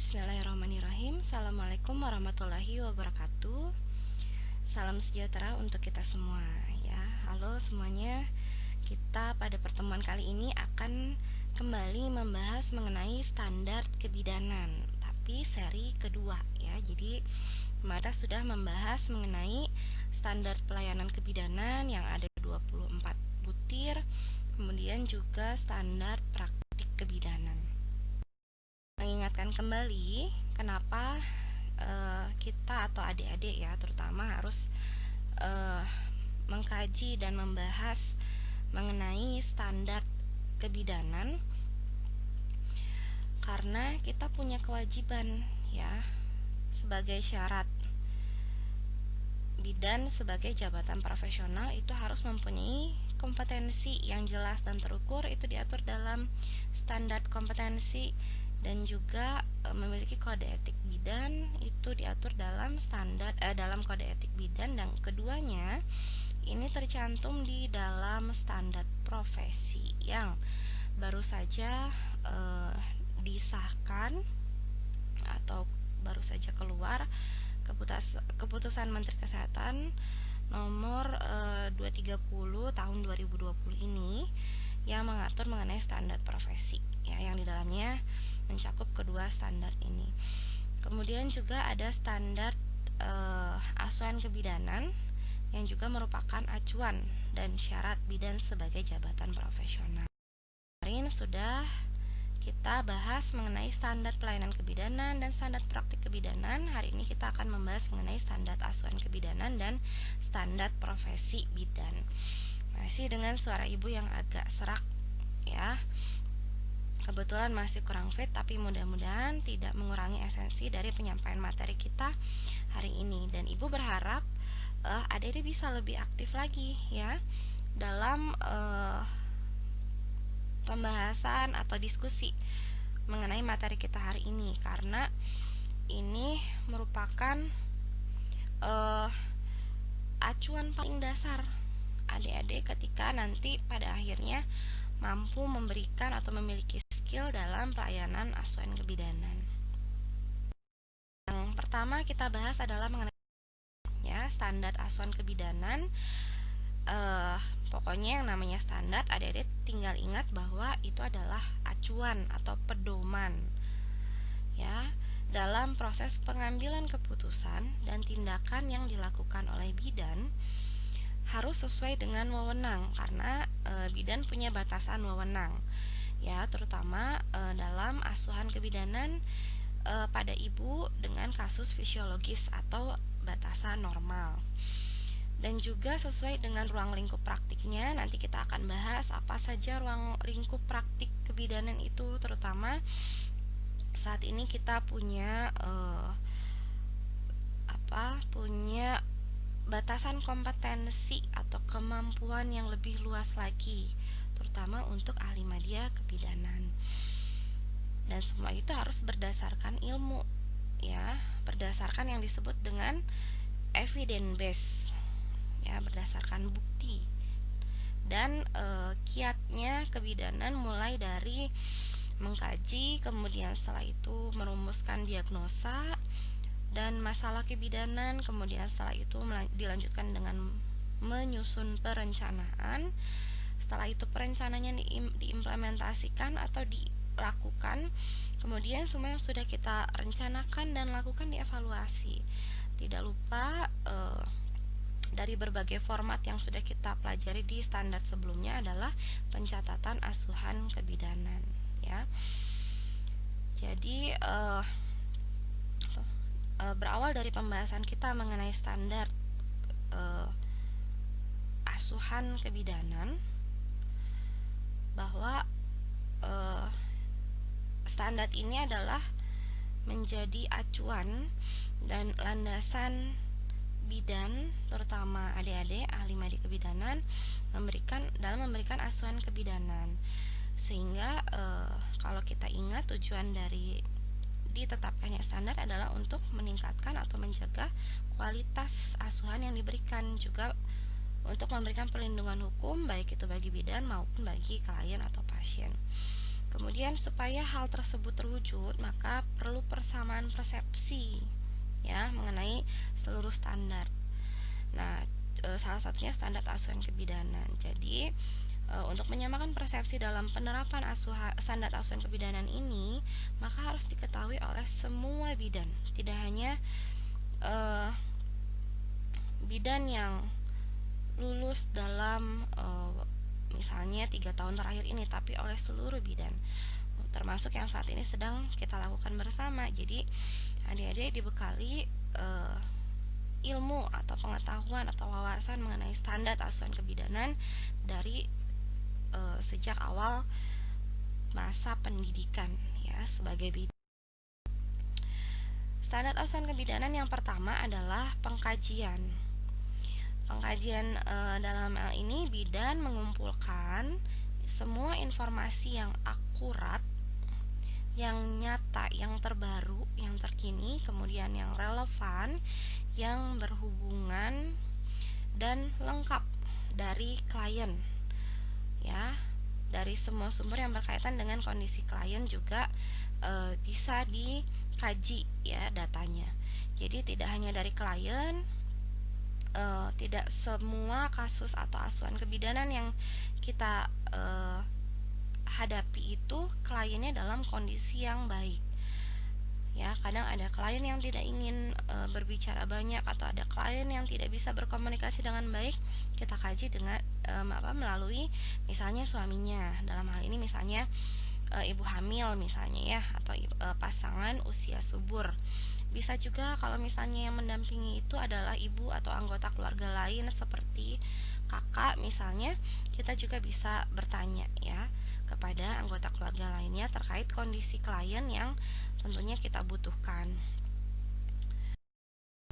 Bismillahirrahmanirrahim. Assalamualaikum warahmatullahi wabarakatuh. Salam sejahtera untuk kita semua ya. Halo semuanya. Kita pada pertemuan kali ini akan kembali membahas mengenai standar kebidanan, tapi seri kedua ya. Jadi kita sudah membahas mengenai standar pelayanan kebidanan yang ada 24 butir, kemudian juga standar praktik kebidanan. Mengingatkan kembali kenapa kita atau adik-adik ya terutama harus mengkaji dan membahas mengenai standar kebidanan, karena kita punya kewajiban ya sebagai syarat bidan sebagai jabatan profesional itu harus mempunyai kompetensi yang jelas dan terukur, itu diatur dalam standar kompetensi, dan juga memiliki kode etik bidan itu diatur dalam dalam kode etik bidan, dan keduanya ini tercantum di dalam standar profesi yang baru saja disahkan atau baru saja keluar keputusan Menteri Kesehatan nomor 230 tahun 2020 ini yang mengatur mengenai standar profesi ya, yang di dalamnya mencakup kedua standar ini. Kemudian juga ada standar asuhan kebidanan yang juga merupakan acuan dan syarat bidan sebagai jabatan profesional. Kemarin sudah kita bahas mengenai standar pelayanan kebidanan dan standar praktik kebidanan. Hari ini kita akan membahas mengenai standar asuhan kebidanan dan standar profesi bidan. Masih dengan suara ibu yang agak serak ya. Kebetulan masih kurang fit, tapi mudah-mudahan tidak mengurangi esensi dari penyampaian materi kita hari ini. Dan ibu berharap adik-adik bisa lebih aktif lagi ya dalam pembahasan atau diskusi mengenai materi kita hari ini, karena ini merupakan acuan paling dasar adik-adik ketika nanti pada akhirnya mampu memberikan atau memiliki skill dalam pelayanan asuhan kebidanan. Yang pertama kita bahas adalah mengenai ya standar asuhan kebidanan. Pokoknya yang namanya standar, adik-adik tinggal ingat bahwa itu adalah acuan atau pedoman ya dalam proses pengambilan keputusan dan tindakan yang dilakukan oleh bidan harus sesuai dengan wewenang, karena bidan punya batasan wewenang ya, terutama dalam asuhan kebidanan pada ibu dengan kasus fisiologis atau batasan normal. Dan juga sesuai dengan ruang lingkup praktiknya, nanti kita akan bahas apa saja ruang lingkup praktik kebidanan itu, terutama saat ini kita punya punya batasan kompetensi atau kemampuan yang lebih luas lagi, terutama untuk ahli media kebidanan. Dan semua itu harus berdasarkan ilmu ya, berdasarkan yang disebut dengan evidence based ya, berdasarkan bukti. Dan kiatnya kebidanan mulai dari mengkaji, kemudian setelah itu merumuskan diagnosa dan masalah kebidanan, kemudian setelah itu dilanjutkan dengan menyusun perencanaan. Setelah itu perencanaannya diimplementasikan atau dilakukan, kemudian semua yang sudah kita rencanakan dan lakukan dievaluasi. Tidak lupa dari berbagai format yang sudah kita pelajari di standar sebelumnya adalah pencatatan asuhan kebidanan ya. Jadi berawal dari pembahasan kita mengenai standar asuhan kebidanan, bahwa standar ini adalah menjadi acuan dan landasan bidan, terutama adik-adik ahli media kebidanan dalam memberikan asuhan kebidanan. Sehingga kalau kita ingat, tujuan dari ditetapkannya standar adalah untuk meningkatkan atau menjaga kualitas asuhan yang diberikan, juga untuk memberikan perlindungan hukum baik itu bagi bidan maupun bagi klien atau pasien. Kemudian supaya hal tersebut terwujud, maka perlu persamaan persepsi ya mengenai seluruh standar. Nah, salah satunya standar asuhan kebidanan. Jadi, untuk menyamakan persepsi dalam penerapan standar asuhan kebidanan ini, maka harus diketahui oleh semua bidan, tidak hanya bidan yang lulus dalam misalnya 3 tahun terakhir ini, tapi oleh seluruh bidan, termasuk yang saat ini sedang kita lakukan bersama. Jadi adik-adik dibekali ilmu atau pengetahuan atau wawasan mengenai standar asuhan kebidanan dari sejak awal masa pendidikan ya sebagai bidan. Standar asuhan kebidanan yang pertama adalah pengkajian. Pengkajian dalam hal ini bidan mengumpulkan semua informasi yang akurat, yang nyata, yang terbaru, yang terkini, kemudian yang relevan, yang berhubungan dan lengkap dari klien ya, dari semua sumber yang berkaitan dengan kondisi klien juga bisa dikaji ya datanya. Jadi tidak hanya dari klien, tidak semua kasus atau asuhan kebidanan yang kita hadapi itu kliennya dalam kondisi yang baik. Ya, kadang ada klien yang tidak ingin berbicara banyak, atau ada klien yang tidak bisa berkomunikasi dengan baik. Kita kaji dengan melalui misalnya suaminya. Dalam hal ini misalnya ibu hamil misalnya ya, atau pasangan usia subur. Bisa juga kalau misalnya yang mendampingi itu adalah ibu atau anggota keluarga lain seperti kakak misalnya, kita juga bisa bertanya ya kepada anggota keluarga lainnya terkait kondisi klien yang tentunya kita butuhkan.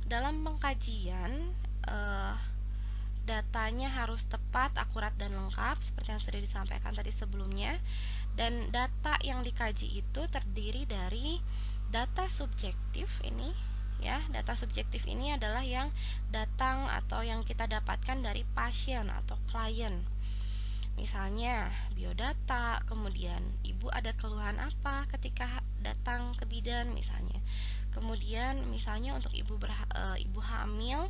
Dalam pengkajian, datanya harus tepat, akurat, dan lengkap seperti yang sudah disampaikan tadi sebelumnya. Dan data yang dikaji itu terdiri dari data subjektif ini ya. Data subjektif ini adalah yang datang atau yang kita dapatkan dari pasien atau klien. Misalnya biodata, kemudian ibu ada keluhan apa ketika datang ke bidan misalnya. Kemudian misalnya untuk ibu hamil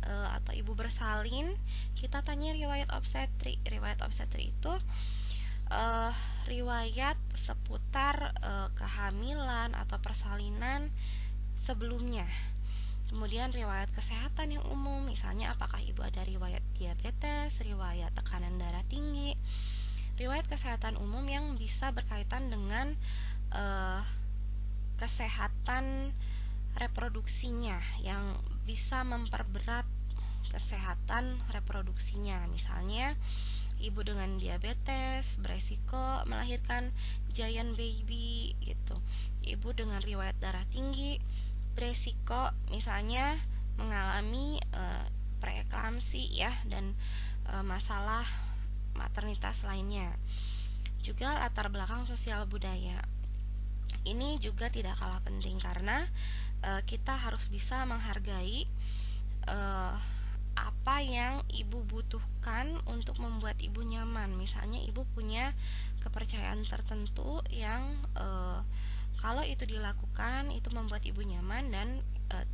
atau ibu bersalin, kita tanya riwayat obstetrik. Riwayat obstetrik itu riwayat seputar kehamilan atau persalinan sebelumnya. Kemudian riwayat kesehatan yang umum, misalnya apakah ibu ada riwayat diabetes, riwayat tekanan darah tinggi, riwayat kesehatan umum yang bisa berkaitan dengan kesehatan reproduksinya, yang bisa memperberat kesehatan reproduksinya. Misalnya ibu dengan diabetes beresiko melahirkan giant baby gitu. Ibu dengan riwayat darah tinggi beresiko misalnya mengalami preeklamsi ya, dan masalah maternitas lainnya. Juga latar belakang sosial budaya ini juga tidak kalah penting, karena kita harus bisa menghargai apa yang ibu butuhkan untuk membuat ibu nyaman. Misalnya ibu punya kepercayaan tertentu yang kalau itu dilakukan itu membuat ibu nyaman dan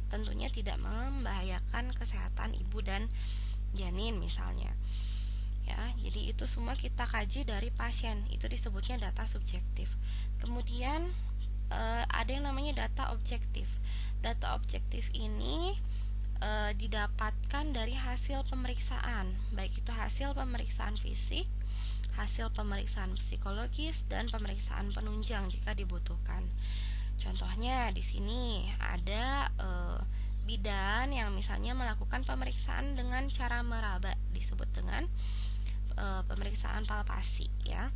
tentunya tidak membahayakan kesehatan ibu dan janin misalnya ya. Jadi itu semua kita kaji dari pasien, itu disebutnya data subjektif. Kemudian ada yang namanya data objektif. Data objektif ini didapatkan dari hasil pemeriksaan, baik itu hasil pemeriksaan fisik, hasil pemeriksaan psikologis, dan pemeriksaan penunjang jika dibutuhkan. Contohnya di sini ada bidan yang misalnya melakukan pemeriksaan dengan cara meraba, disebut dengan pemeriksaan palpasi ya.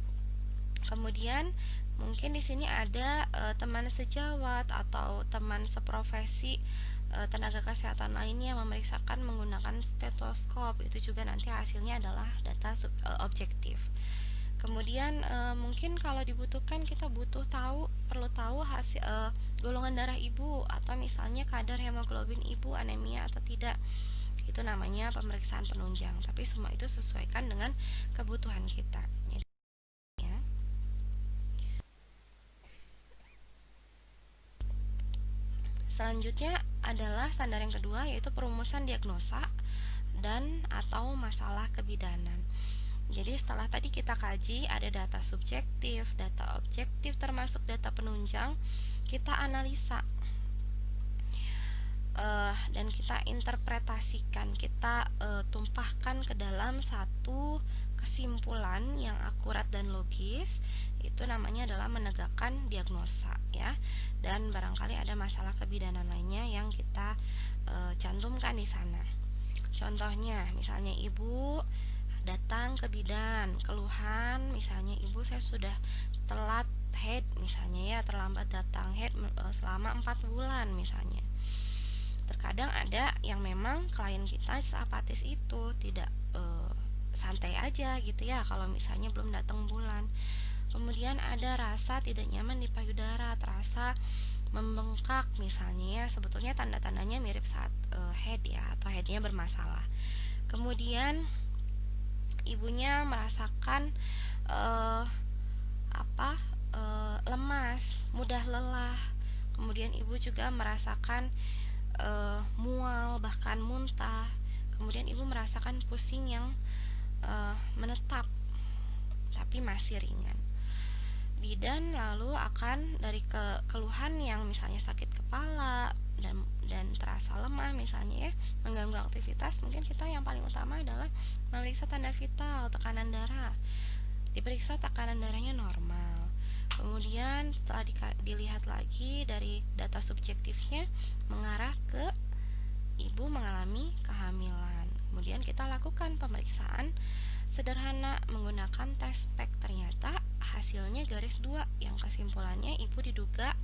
Kemudian mungkin di sini ada teman sejawat atau teman seprofesi tenaga kesehatan lainnya memeriksakan menggunakan stetoskop. Itu juga nanti hasilnya adalah data objektif. Kemudian mungkin kalau dibutuhkan kita perlu tahu hasil golongan darah ibu, atau misalnya kadar hemoglobin ibu anemia atau tidak. Itu namanya pemeriksaan penunjang. Tapi semua itu sesuaikan dengan kebutuhan kita. Ya. Selanjutnya adalah standar yang kedua, yaitu perumusan diagnosa dan atau masalah kebidanan. Jadi setelah tadi kita kaji ada data subjektif, data objektif termasuk data penunjang, kita analisa dan kita interpretasikan, kita tumpahkan ke dalam satu kesimpulan yang akurat dan logis. Itu namanya adalah menegakkan diagnosa, ya. Dan barangkali ada masalah kebidanan lainnya yang kita cantumkan di sana. Contohnya, misalnya ibu datang ke bidan, keluhan misalnya ibu saya sudah telat head misalnya, ya, terlambat datang head selama 4 bulan misalnya. Terkadang ada yang memang klien kita seapatis itu, tidak santai aja gitu ya kalau misalnya belum datang bulan. Kemudian ada rasa tidak nyaman di payudara, terasa membengkak misalnya, ya, sebetulnya tanda-tandanya mirip saat head, ya, atau headnya bermasalah. Kemudian ibunya merasakan lemas, mudah lelah. Kemudian ibu juga merasakan mual, bahkan muntah. Kemudian ibu merasakan pusing yang menetap tapi masih ringan. Bidan lalu akan dari keluhan yang misalnya sakit kepala dan terasa lemah misalnya, ya, mengganggu aktivitas, mungkin kita yang paling utama adalah memeriksa tanda vital, tekanan darah. Diperiksa tekanan darahnya normal. Kemudian setelah dilihat lagi dari data subjektifnya mengarah ke ibu mengalami kehamilan. Kemudian kita lakukan pemeriksaan sederhana menggunakan tes pack. Ternyata hasilnya garis 2 yang kesimpulannya ibu diduga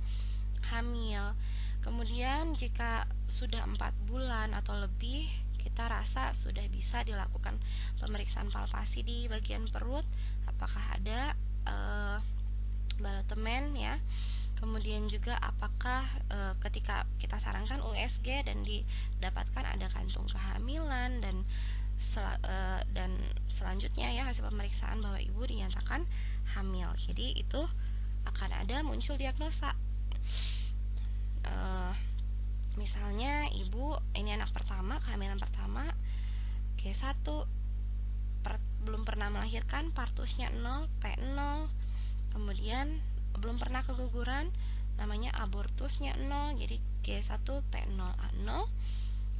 hamil. Kemudian jika sudah 4 bulan atau lebih, kita rasa sudah bisa dilakukan pemeriksaan palpasi di bagian perut, apakah ada balotemen, ya. Kemudian juga apakah ketika kita sarankan USG dan didapatkan ada kantung kehamilan dan selanjutnya, ya, hasil pemeriksaan bahwa ibu dinyatakan hamil. Jadi itu akan ada muncul diagnosa. Misalnya ibu ini anak pertama, kehamilan pertama, G1, belum pernah melahirkan, partusnya 0, P0. Kemudian belum pernah keguguran, namanya abortusnya 0, jadi G1 P0A0.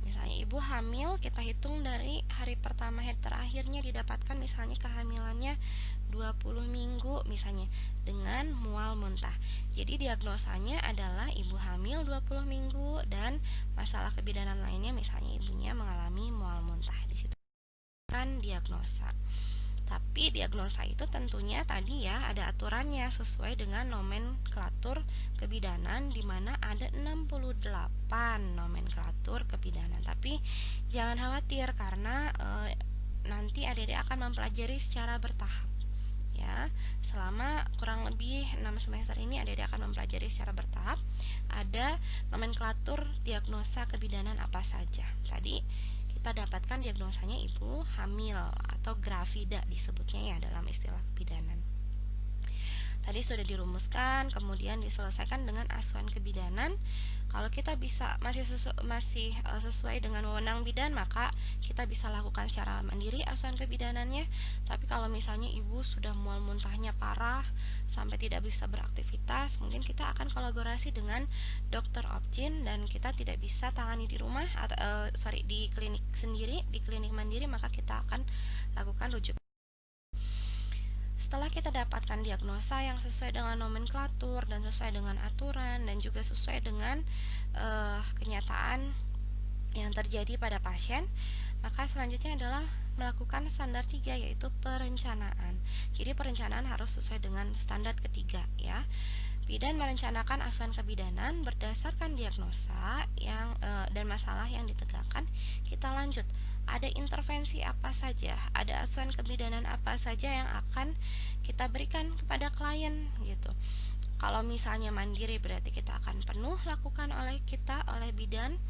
Misalnya ibu hamil, kita hitung dari hari pertama head terakhirnya didapatkan misalnya kehamilannya 20 minggu misalnya dengan mual muntah. Jadi diagnosanya adalah ibu hamil 20 minggu dan masalah kebidanan lainnya misalnya ibunya mengalami mual muntah. Di situ kan diagnosa. Tapi diagnosa itu tentunya tadi, ya, ada aturannya sesuai dengan nomenklatur kebidanan, di mana ada 68 nomenklatur kebidanan. Tapi jangan khawatir karena nanti adik-adik akan mempelajari secara bertahap, ya. Selama kurang lebih 6 semester ini adik-adik akan mempelajari secara bertahap. Ada nomenklatur diagnosa kebidanan apa saja. Tadi kita dapatkan diagnosanya ibu hamil atau gravida disebutnya, ya, dalam istilah kebidanan. Tadi sudah dirumuskan, kemudian diselesaikan dengan asuhan kebidanan. Kalau kita bisa masih sesuai dengan wewenang bidan, maka kita bisa lakukan secara mandiri asuhan kebidanannya. Tapi kalau misalnya ibu sudah mual muntahnya parah sampai tidak bisa beraktivitas, mungkin kita akan kolaborasi dengan dokter obgyn dan kita tidak bisa tangani di rumah atau di klinik sendiri, di klinik mandiri, maka kita akan lakukan rujuk. Setelah kita dapatkan diagnosa yang sesuai dengan nomenklatur dan sesuai dengan aturan dan juga sesuai dengan kenyataan yang terjadi pada pasien, maka selanjutnya adalah melakukan standar 3, yaitu perencanaan. Jadi perencanaan harus sesuai dengan standar ketiga, ya. Bidan merencanakan asuhan kebidanan berdasarkan diagnosa dan masalah yang ditegakkan. Kita lanjut, ada intervensi apa saja, ada asuhan kebidanan apa saja yang akan kita berikan kepada klien, gitu. Kalau misalnya mandiri berarti kita akan penuh lakukan oleh bidan.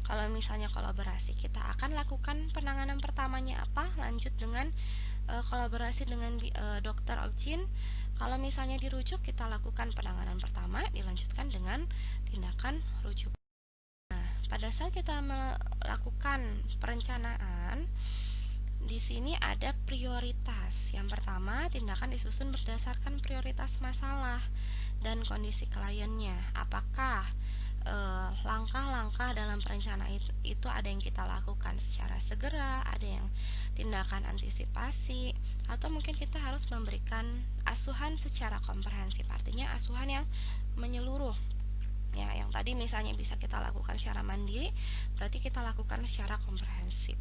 Kalau misalnya kolaborasi, kita akan lakukan penanganan pertamanya apa, lanjut dengan kolaborasi dengan dokter obgyn. Kalau misalnya dirujuk, kita lakukan penanganan pertama, dilanjutkan dengan tindakan rujuk. pada saat kita melakukan perencanaan, di sini ada prioritas. Yang pertama, tindakan disusun berdasarkan prioritas masalah dan kondisi kliennya. Apakah langkah-langkah dalam perencanaan itu ada yang kita lakukan secara segera, ada yang tindakan antisipasi, atau mungkin kita harus memberikan asuhan secara komprehensif, artinya asuhan yang menyeluruh. Ya, yang tadi misalnya bisa kita lakukan secara mandiri, berarti kita lakukan secara komprehensif.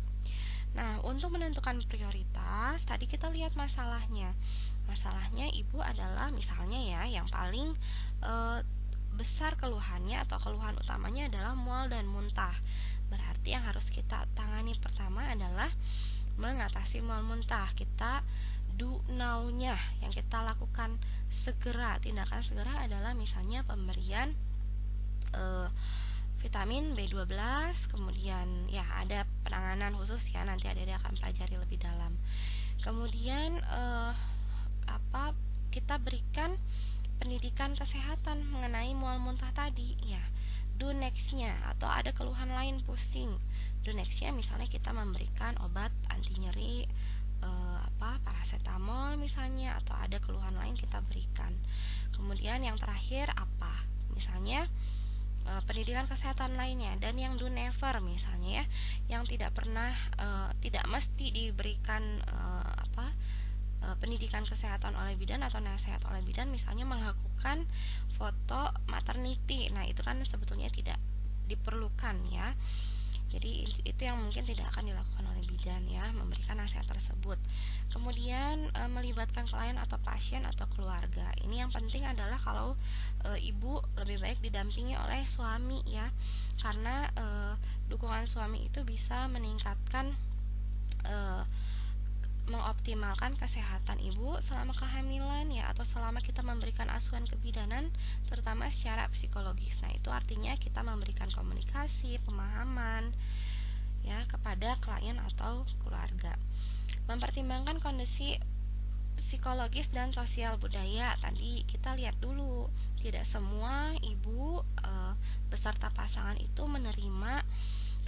Nah, untuk menentukan prioritas, tadi kita lihat masalahnya. Masalahnya ibu adalah misalnya ya, yang paling besar keluhannya atau keluhan utamanya adalah mual dan muntah. Berarti yang harus kita tangani pertama adalah mengatasi mual muntah. Kita do now-nya yang kita lakukan segera, tindakan segera adalah misalnya pemberian vitamin B12, kemudian ya ada penanganan khusus ya, nanti Adik akan pelajari lebih dalam. Kemudian kita berikan pendidikan kesehatan mengenai mual muntah tadi ya. Do next-nya, atau ada keluhan lain pusing, do next-nya misalnya kita memberikan obat anti nyeri, paracetamol misalnya, atau ada keluhan lain kita berikan. Kemudian yang terakhir apa, misalnya pendidikan kesehatan lainnya. Dan yang do never misalnya ya, yang tidak pernah tidak mesti diberikan pendidikan kesehatan oleh bidan atau nasihat oleh bidan, misalnya melakukan foto maternity. Nah, itu kan sebetulnya tidak diperlukan ya. Jadi itu yang mungkin tidak akan dilakukan oleh bidan ya, memberikan nasihat tersebut. Kemudian melibatkan klien atau pasien atau keluarga. Ini yang penting adalah kalau ibu lebih baik didampingi oleh suami ya, karena dukungan suami itu bisa meningkatkan mengoptimalkan kesehatan ibu selama kehamilan ya, atau selama kita memberikan asuhan kebidanan, terutama secara psikologis. Nah, itu artinya kita memberikan komunikasi, pemahaman ya kepada klien atau keluarga. Mempertimbangkan kondisi psikologis dan sosial budaya. Tadi kita lihat dulu, tidak semua ibu beserta pasangan itu menerima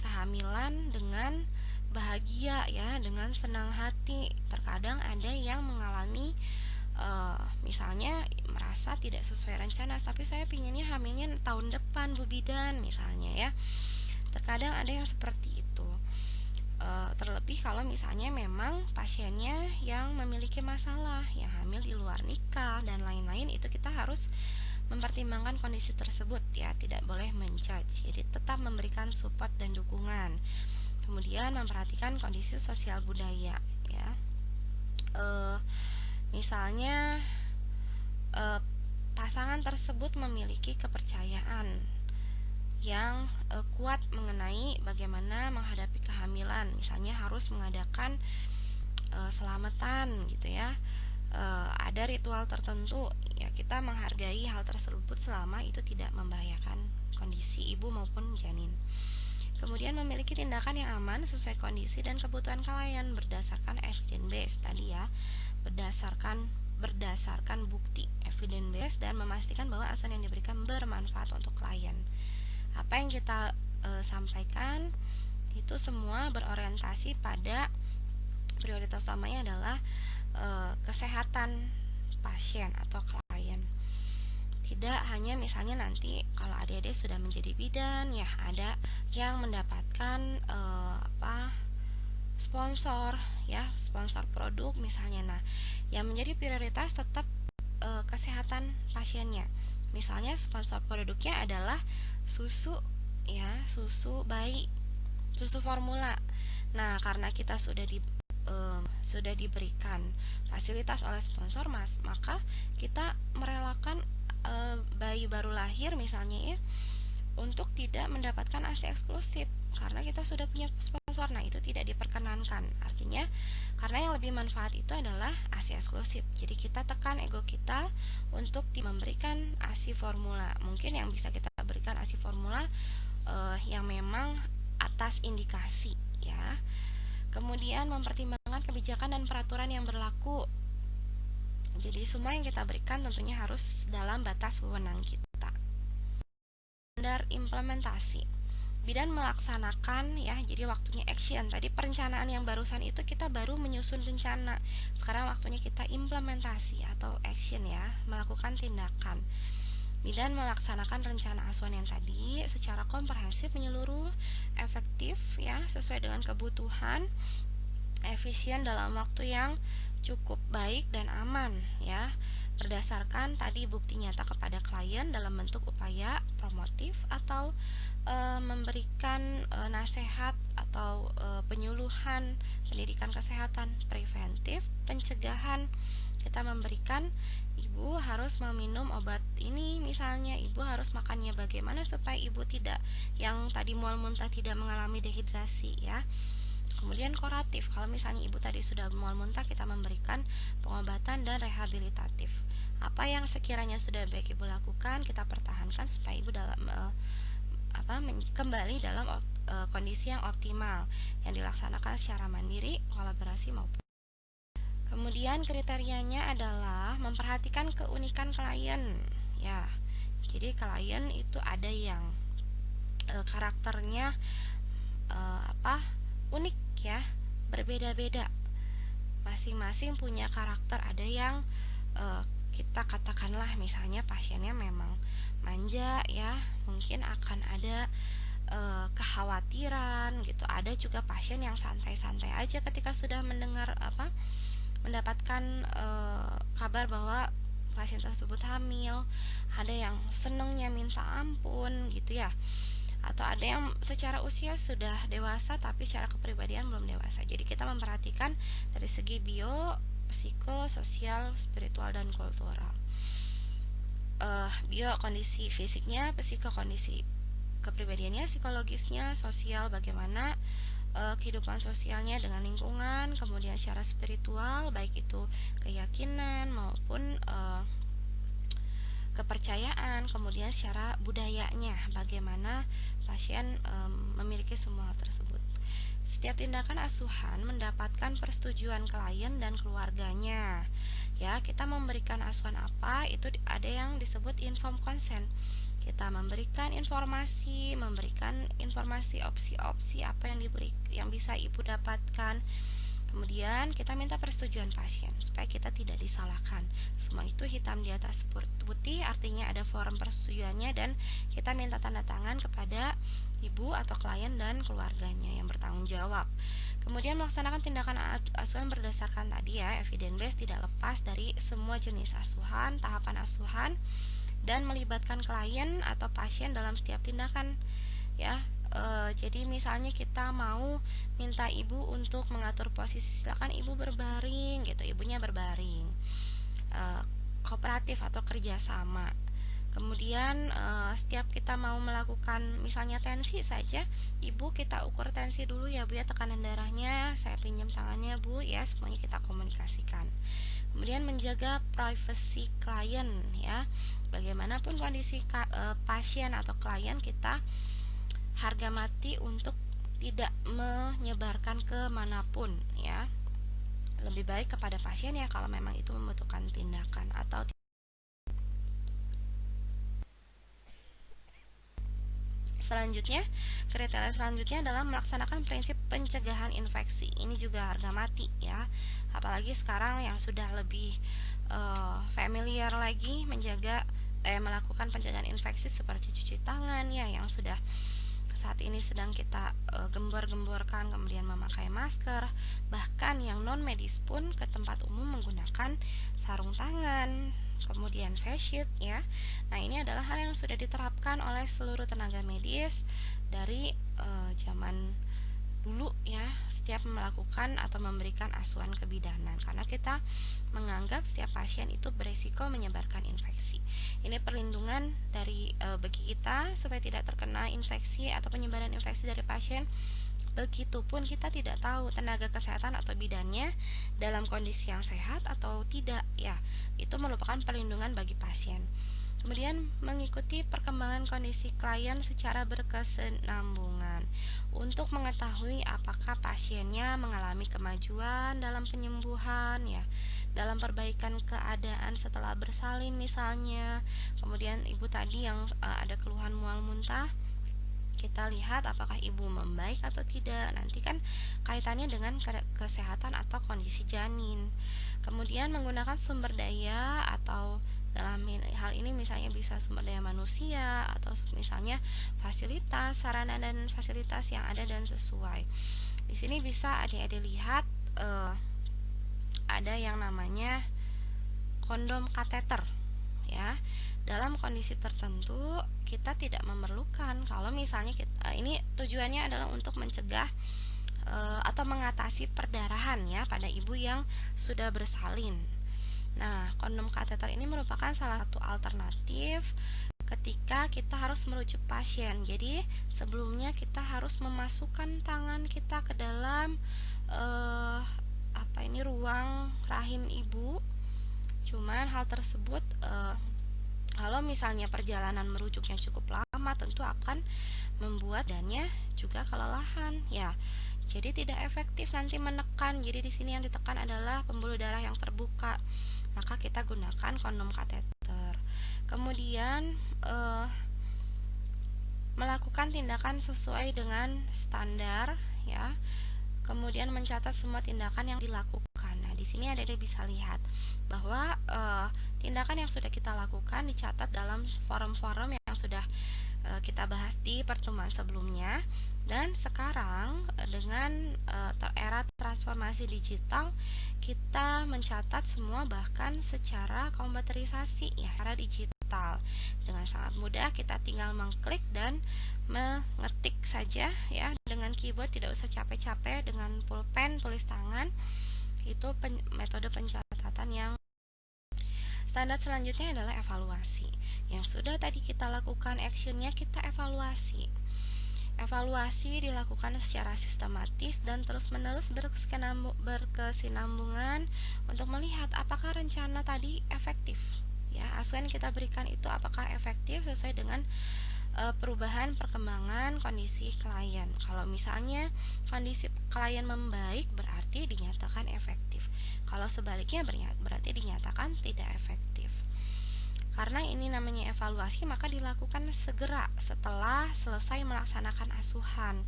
kehamilan dengan bahagia ya, dengan senang hati. Terkadang ada yang mengalami misalnya merasa tidak sesuai rencana, tapi saya pinginnya hamilnya tahun depan Bu Bidan misalnya ya. Terkadang ada yang seperti itu. Terlebih kalau misalnya memang pasiennya yang memiliki masalah, yang hamil di luar nikah dan lain-lain, itu kita harus mempertimbangkan kondisi tersebut ya, tidak boleh menjudge. Jadi tetap memberikan support dan dukungan. Kemudian memperhatikan kondisi sosial budaya ya. Misalnya pasangan tersebut memiliki kepercayaan yang kuat mengenai bagaimana menghadapi kehamilan, misalnya harus mengadakan selamatan gitu ya. Ada ritual tertentu ya, kita menghargai hal tersebut selama itu tidak membahayakan kondisi ibu maupun janin. Kemudian memiliki tindakan yang aman sesuai kondisi dan kebutuhan klien berdasarkan evidence base tadi ya, berdasarkan bukti evidence base, dan memastikan bahwa asuhan yang diberikan bermanfaat untuk klien. Apa yang kita sampaikan itu semua berorientasi pada prioritas utamanya adalah kesehatan pasien atau klien. Tidak hanya misalnya nanti kalau adik-adik sudah menjadi bidan ya, ada yang mendapatkan sponsor ya, sponsor produk misalnya. Nah, yang menjadi prioritas tetap kesehatan pasiennya. Misalnya sponsor produknya adalah susu ya, susu bayi, susu formula. Nah, karena kita sudah diberikan fasilitas oleh sponsor maka kita merelakan bayi baru lahir misalnya ya, untuk tidak mendapatkan ASI eksklusif karena kita sudah punya sponsor. Nah, itu tidak diperkenankan. Artinya karena yang lebih manfaat itu adalah ASI eksklusif. Jadi kita tekan ego kita untuk memberikan ASI formula. Mungkin yang bisa kita berikan ASI formula yang memang atas indikasi ya. Kemudian mempertimbangkan kebijakan dan peraturan yang berlaku. Jadi semua yang kita berikan tentunya harus dalam batas wewenang kita. Standar implementasi. bidan melaksanakan ya, jadi waktunya action. Tadi perencanaan yang barusan itu kita baru menyusun rencana, sekarang waktunya kita implementasi atau action ya, melakukan tindakan. Bidan melaksanakan rencana asuhan yang tadi secara komprehensif, menyeluruh, efektif ya, sesuai dengan kebutuhan, efisien dalam waktu yang cukup baik dan aman ya, berdasarkan tadi bukti nyata kepada klien dalam bentuk upaya promotif atau memberikan nasihat atau penyuluhan pendidikan kesehatan preventif, pencegahan. Kita memberikan ibu harus meminum obat ini, misalnya ibu harus makannya bagaimana supaya ibu tidak, yang tadi mual muntah, tidak mengalami dehidrasi ya. Kemudian kuratif, kalau misalnya ibu tadi sudah mual muntah, kita memberikan pengobatan dan rehabilitatif. Apa yang sekiranya sudah baik ibu lakukan, kita pertahankan supaya ibu dalam kembali dalam kondisi yang optimal, yang dilaksanakan secara mandiri, kolaborasi maupun. Kemudian kriterianya adalah memperhatikan keunikan klien ya. Jadi klien itu ada yang karakternya unik ya, berbeda-beda. Masing-masing punya karakter. Ada yang kita katakanlah misalnya pasiennya memang manja ya, mungkin akan ada kekhawatiran gitu. Ada juga pasien yang santai-santai aja ketika sudah mendapatkan kabar bahwa pasien tersebut hamil. Ada yang senengnya minta ampun gitu ya, atau ada yang secara usia sudah dewasa tapi secara kepribadian belum dewasa. Jadi kita memperhatikan dari segi bio, psiko, sosial, spiritual, dan kultural. Bio kondisi fisiknya, psiko kondisi kepribadiannya, psikologisnya, sosial bagaimana kehidupan sosialnya dengan lingkungan, kemudian secara spiritual baik itu keyakinan maupun kepercayaan, kemudian secara budayanya bagaimana pasien memiliki semua hal tersebut. Setiap tindakan asuhan mendapatkan persetujuan klien dan keluarganya. Ya, kita memberikan asuhan apa itu ada yang disebut informed consent. Kita memberikan informasi opsi-opsi apa yang bisa ibu dapatkan. Kemudian kita minta persetujuan pasien supaya kita tidak disalahkan. Semua itu hitam di atas putih, artinya ada form persetujuannya, dan kita minta tanda tangan kepada ibu atau klien dan keluarganya yang bertanggung jawab. Kemudian melaksanakan tindakan asuhan berdasarkan tadi ya, evidence based, tidak lepas dari semua jenis asuhan, tahapan asuhan, dan melibatkan klien atau pasien dalam setiap tindakan ya. Jadi misalnya kita mau minta ibu untuk mengatur posisi, silakan ibu berbaring gitu, ibunya berbaring. Kooperatif atau kerjasama. Kemudian setiap kita mau melakukan misalnya tensi saja, ibu kita ukur tensi dulu ya bu ya, tekanan darahnya saya pinjam tangannya bu ya, semuanya kita komunikasikan. Kemudian menjaga privasi klien ya, bagaimanapun kondisi pasien atau klien, kita harga mati untuk tidak menyebarkan kemanapun ya, lebih baik kepada pasien ya kalau memang itu membutuhkan tindakan. Atau kriteria selanjutnya adalah melaksanakan prinsip pencegahan infeksi. Ini juga harga mati ya, apalagi sekarang yang sudah lebih familiar lagi melakukan pencegahan infeksi seperti cuci tangan ya, yang sudah saat ini sedang kita gembor-gemborkan, kemudian memakai masker, bahkan yang non medis pun ke tempat umum menggunakan sarung tangan, kemudian face shield ya. Nah, ini adalah hal yang sudah diterapkan oleh seluruh tenaga medis dari zaman dulu ya, setiap melakukan atau memberikan asuhan kebidanan, karena kita menganggap setiap pasien itu beresiko menyebarkan infeksi. Ini perlindungan dari bagi kita supaya tidak terkena infeksi atau penyebaran infeksi dari pasien. Begitupun kita tidak tahu tenaga kesehatan atau bidannya dalam kondisi yang sehat atau tidak ya, itu merupakan perlindungan bagi pasien. Kemudian mengikuti perkembangan kondisi klien secara berkesinambungan untuk mengetahui apakah pasiennya mengalami kemajuan dalam penyembuhan ya, dalam perbaikan keadaan setelah bersalin misalnya. Kemudian ibu tadi yang ada keluhan mual muntah, kita lihat apakah ibu membaik atau tidak. Nanti kan kaitannya dengan kesehatan atau kondisi janin. Kemudian menggunakan sumber daya atau dalam hal ini misalnya bisa sumber daya manusia atau misalnya fasilitas, sarana dan fasilitas yang ada dan sesuai. Di sini bisa adik-adik lihat ada yang namanya kondom kateter ya. Dalam kondisi tertentu kita tidak memerlukan kalau misalnya ini tujuannya adalah untuk mencegah atau mengatasi perdarahan ya pada ibu yang sudah bersalin. Nah, kondom kateter ini merupakan salah satu alternatif ketika kita harus merujuk pasien. Jadi, sebelumnya kita harus memasukkan tangan kita ke dalam ruang rahim ibu. Cuman hal tersebut kalau misalnya perjalanan merujuknya cukup lama, tentu akan membuat badannya juga kelelahan ya. Jadi tidak efektif nanti menekan. Jadi di sini yang ditekan adalah pembuluh darah yang terbuka. Maka kita gunakan kondom kateter. Kemudian melakukan tindakan sesuai dengan standar ya. Kemudian mencatat semua tindakan yang dilakukan. Nah, di sini Adik-adik bisa lihat bahwa tindakan yang sudah kita lakukan dicatat dalam forum-forum yang sudah kita bahas di pertemuan sebelumnya. Dan sekarang dengan era transformasi digital, kita mencatat semua bahkan secara komputerisasi ya, secara digital. Dengan sangat mudah kita tinggal mengklik dan mengetik saja ya, dengan keyboard, tidak usah capek-capek dengan pulpen tulis tangan. Itu metode pencatatan yang standar. Selanjutnya adalah evaluasi. Yang sudah tadi kita lakukan actionnya, kita evaluasi. Evaluasi dilakukan secara sistematis dan terus-menerus berkesinambungan untuk melihat apakah rencana tadi efektif. Ya, asuhan yang kita berikan itu apakah efektif sesuai dengan perubahan perkembangan kondisi klien. Kalau misalnya kondisi klien membaik, berarti dinyatakan efektif. Kalau sebaliknya berarti dinyatakan tidak efektif. Karena ini namanya evaluasi, maka dilakukan segera setelah selesai melaksanakan asuhan.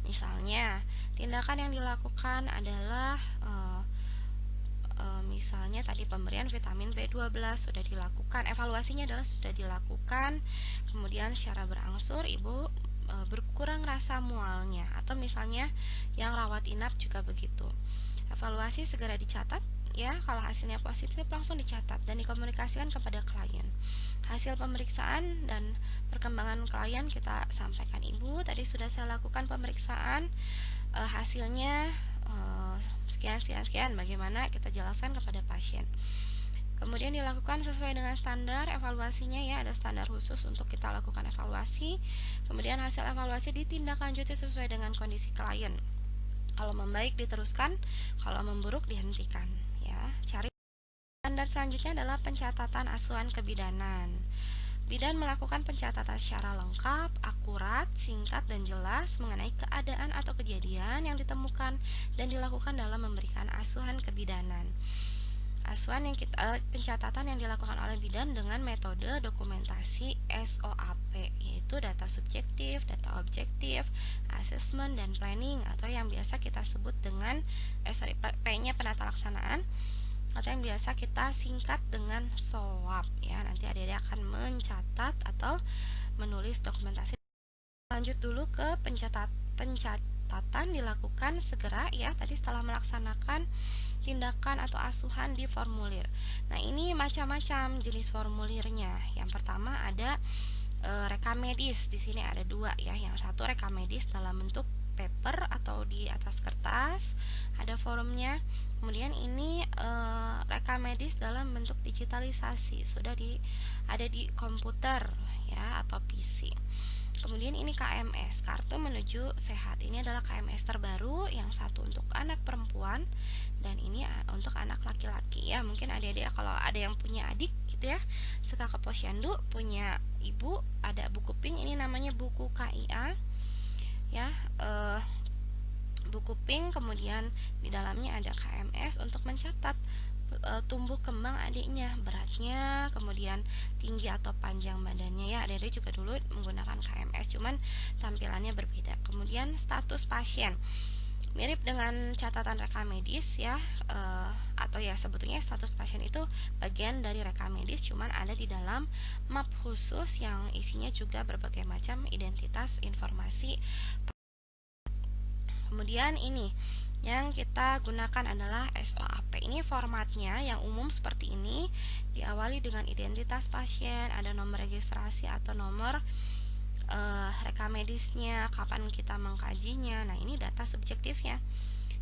Misalnya, tindakan yang dilakukan adalah misalnya tadi pemberian vitamin B12 sudah dilakukan, evaluasinya adalah sudah dilakukan, kemudian secara berangsur ibu berkurang rasa mualnya, atau misalnya yang rawat inap juga begitu. Evaluasi segera dicatat ya, kalau hasilnya positif langsung dicatat dan dikomunikasikan kepada klien. Hasil pemeriksaan dan perkembangan klien kita sampaikan, ibu tadi sudah saya lakukan pemeriksaan, hasilnya sekian, bagaimana kita jelaskan kepada pasien. Kemudian dilakukan sesuai dengan standar evaluasinya ya, ada standar khusus untuk kita lakukan evaluasi. Kemudian hasil evaluasi ditindaklanjuti sesuai dengan kondisi klien. Kalau membaik diteruskan, kalau memburuk dihentikan ya. Cari standar selanjutnya adalah pencatatan asuhan kebidanan. Bidan melakukan pencatatan secara lengkap, akurat, singkat, dan jelas mengenai keadaan atau kejadian yang ditemukan dan dilakukan dalam memberikan asuhan kebidanan. Pencatatan yang dilakukan oleh bidan dengan metode dokumentasi SOAP, yaitu data subjektif, data objektif, assessment, dan planning, atau yang biasa kita sebut dengan P-nya penata laksanaan, atau yang biasa kita singkat dengan SOAP ya. Nanti adik-adik akan mencatat atau menulis dokumentasi. Lanjut dulu ke pencatatan dilakukan segera ya, tadi setelah melaksanakan tindakan atau asuhan di formulir. Nah, ini macam-macam jenis formulirnya. Yang pertama ada rekam medis. Di sini ada dua ya. Yang satu rekam medis dalam bentuk paper atau di atas kertas, ada forumnya. Kemudian ini rekam medis dalam bentuk digitalisasi, sudah ada di komputer ya atau PC. Kemudian ini KMS, kartu menuju sehat. Ini adalah KMS terbaru, yang satu untuk anak perempuan dan ini untuk anak laki-laki ya. Mungkin adik-adik kalau ada yang punya adik gitu ya, suka ke posyandu, punya ibu ada buku pink, ini namanya buku KIA ya. Buku pink, kemudian di dalamnya ada KMS untuk mencatat tumbuh kembang adiknya, beratnya, kemudian tinggi atau panjang badannya ya. Adik-adik juga dulu menggunakan KMS, cuman tampilannya berbeda. Kemudian status pasien mirip dengan catatan rekam medis ya, atau ya sebetulnya status pasien itu bagian dari rekam medis, cuman ada di dalam map khusus yang isinya juga berbagai macam identitas informasi. Kemudian ini yang kita gunakan adalah SOAP. Ini formatnya yang umum seperti ini, diawali dengan identitas pasien, ada nomor registrasi atau nomor rekam medisnya, kapan kita mengkajinya. Nah, ini data subjektifnya.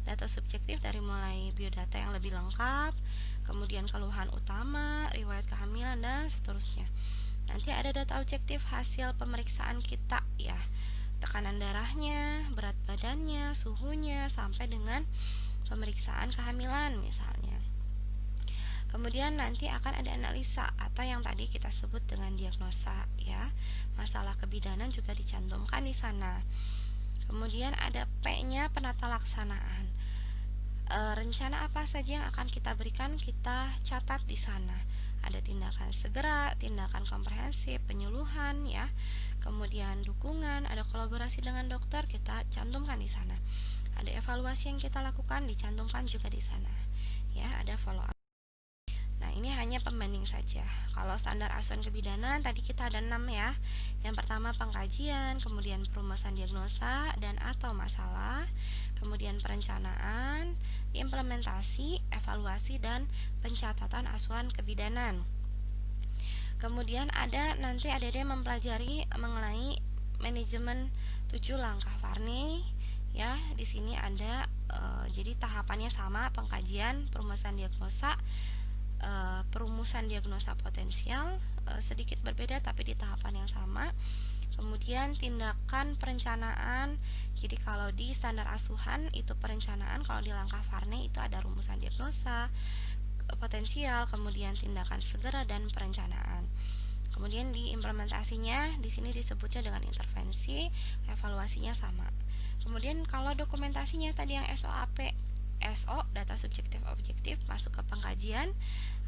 Data subjektif dari mulai biodata yang lebih lengkap, kemudian keluhan utama, riwayat kehamilan, dan seterusnya. Nanti ada data objektif hasil pemeriksaan kita ya, tekanan darahnya, berat badannya, suhunya, sampai dengan pemeriksaan kehamilan misalnya. Kemudian nanti akan ada analisa atau yang tadi kita sebut dengan diagnosa ya. Masalah kebidanan juga dicantumkan di sana. Kemudian ada P-nya penata laksanaan. Rencana apa saja yang akan kita berikan kita catat di sana. Ada tindakan segera, tindakan komprehensif, penyuluhan ya. Kemudian dukungan, ada kolaborasi dengan dokter, kita cantumkan di sana. Ada evaluasi yang kita lakukan, dicantumkan juga di sana. Ya, ada follow up. Nah, ini hanya pembanding saja. Kalau standar asuhan kebidanan tadi kita ada 6 ya. Yang pertama pengkajian, kemudian perumusan diagnosa dan atau masalah, kemudian perencanaan, implementasi, evaluasi, dan pencatatan asuhan kebidanan. Kemudian ada nanti adik-adik mempelajari mengenai manajemen 7 langkah Varney ya. Di sini ada jadi tahapannya sama, pengkajian, perumusan diagnosa, perumusan diagnosa potensial, sedikit berbeda tapi di tahapan yang sama. Kemudian tindakan perencanaan. Jadi kalau di standar asuhan itu perencanaan, kalau di langkah Varney itu ada rumusan diagnosa, potensial, kemudian tindakan segera dan perencanaan. Kemudian di implementasinya di sini disebutnya dengan intervensi, evaluasinya sama. Kemudian kalau dokumentasinya tadi yang SOAP, SO data subjektif objektif masuk ke pengkajian,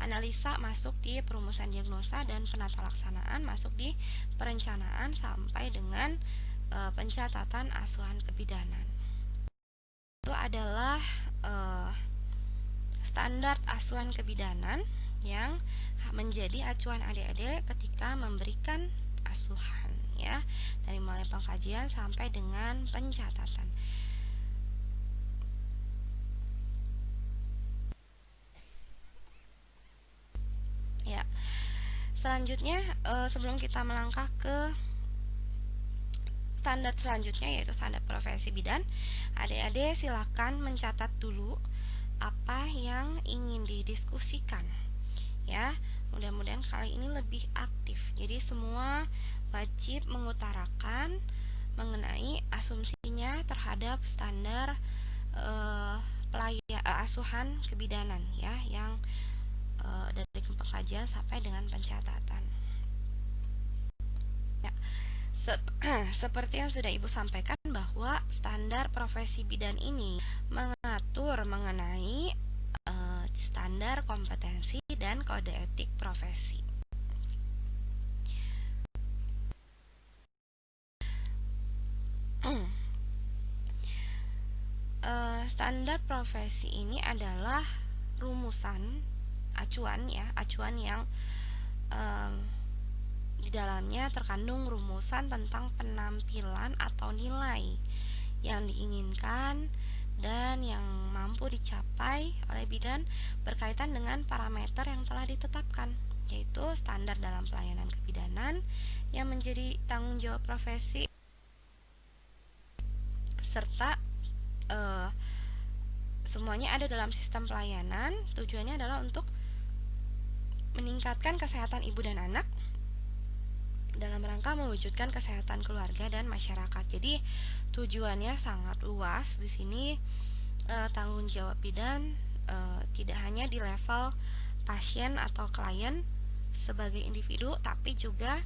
analisa masuk di perumusan diagnosa, dan penata laksanaan masuk di perencanaan sampai dengan pencatatan asuhan kebidanan. Itu adalah standar asuhan kebidanan yang menjadi acuan adik-adik ketika memberikan asuhan ya, dari mulai pengkajian sampai dengan pencatatan. Ya, selanjutnya sebelum kita melangkah ke standar selanjutnya yaitu standar profesi bidan, adik-adik silakan mencatat dulu apa yang ingin didiskusikan ya. Mudah-mudahan kali ini lebih aktif. Jadi semua wajib mengutarakan mengenai asumsinya terhadap standar asuhan kebidanan ya, yang dari pengkajian sampai dengan pencatatan. Ya, seperti yang sudah Ibu sampaikan bahwa standar profesi bidan ini mengatur mengenai standar kompetensi dan kode etik profesi. Standar profesi ini adalah rumusan acuan ya, acuan yang di dalamnya terkandung rumusan tentang penampilan atau nilai yang diinginkan dan yang mampu dicapai oleh bidan berkaitan dengan parameter yang telah ditetapkan, yaitu standar dalam pelayanan kebidanan yang menjadi tanggung jawab profesi, serta semuanya ada dalam sistem pelayanan. Tujuannya adalah untuk meningkatkan kesehatan ibu dan anak dalam rangka mewujudkan kesehatan keluarga dan masyarakat. Jadi tujuannya sangat luas di sini. Tanggung jawab bidan tidak hanya di level pasien atau klien sebagai individu, tapi juga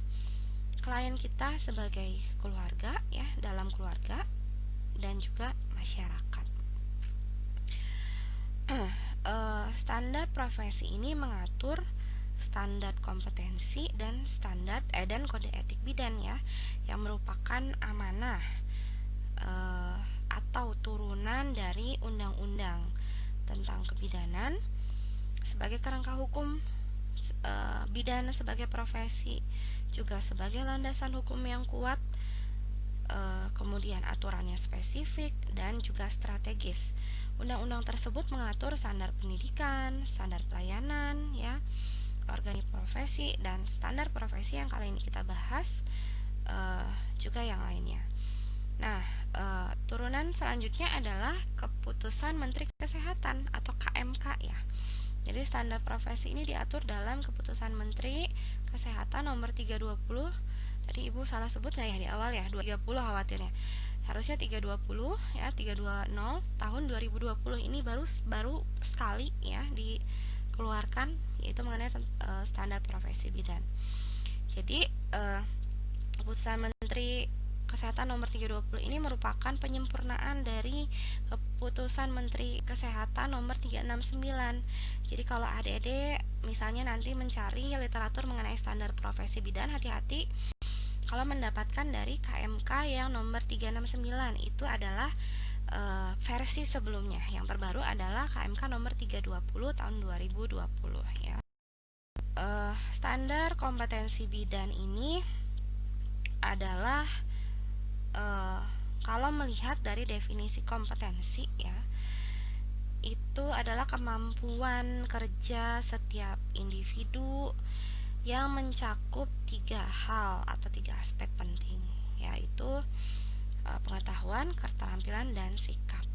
klien kita sebagai keluarga ya, dalam keluarga dan juga masyarakat. standar profesi ini mengatur standar kompetensi dan dan kode etik bidan ya, yang merupakan amanah atau turunan dari undang-undang tentang kebidanan sebagai kerangka hukum bidan sebagai profesi, juga sebagai landasan hukum yang kuat. Kemudian aturannya spesifik dan juga strategis. Undang-undang tersebut mengatur standar pendidikan, standar pelayanan, ya, organisasi profesi, dan standar profesi yang kali ini kita bahas, juga yang lainnya. Nah, turunan selanjutnya adalah Keputusan Menteri Kesehatan atau KMK ya. Jadi standar profesi ini diatur dalam Keputusan Menteri Kesehatan nomor 320. Tadi Ibu salah sebut nggak ya di awal ya? 230 khawatirnya. Harusnya 320 ya, 320 tahun 2020 ini baru sekali ya dikeluarkan, yaitu mengenai standar profesi bidan. Jadi Keputusan Menteri Kesehatan nomor 320 ini merupakan penyempurnaan dari Keputusan Menteri Kesehatan nomor 369. Jadi kalau adik-adik misalnya nanti mencari literatur mengenai standar profesi bidan, hati-hati kalau mendapatkan dari KMK yang nomor 369. Itu adalah versi sebelumnya. Yang terbaru adalah KMK nomor 320 tahun 2020 ya. Standar kompetensi bidan ini adalah kalau melihat dari definisi kompetensi ya, itu adalah kemampuan kerja setiap individu yang mencakup 3 hal atau 3 aspek penting, yaitu pengetahuan, keterampilan, dan sikap.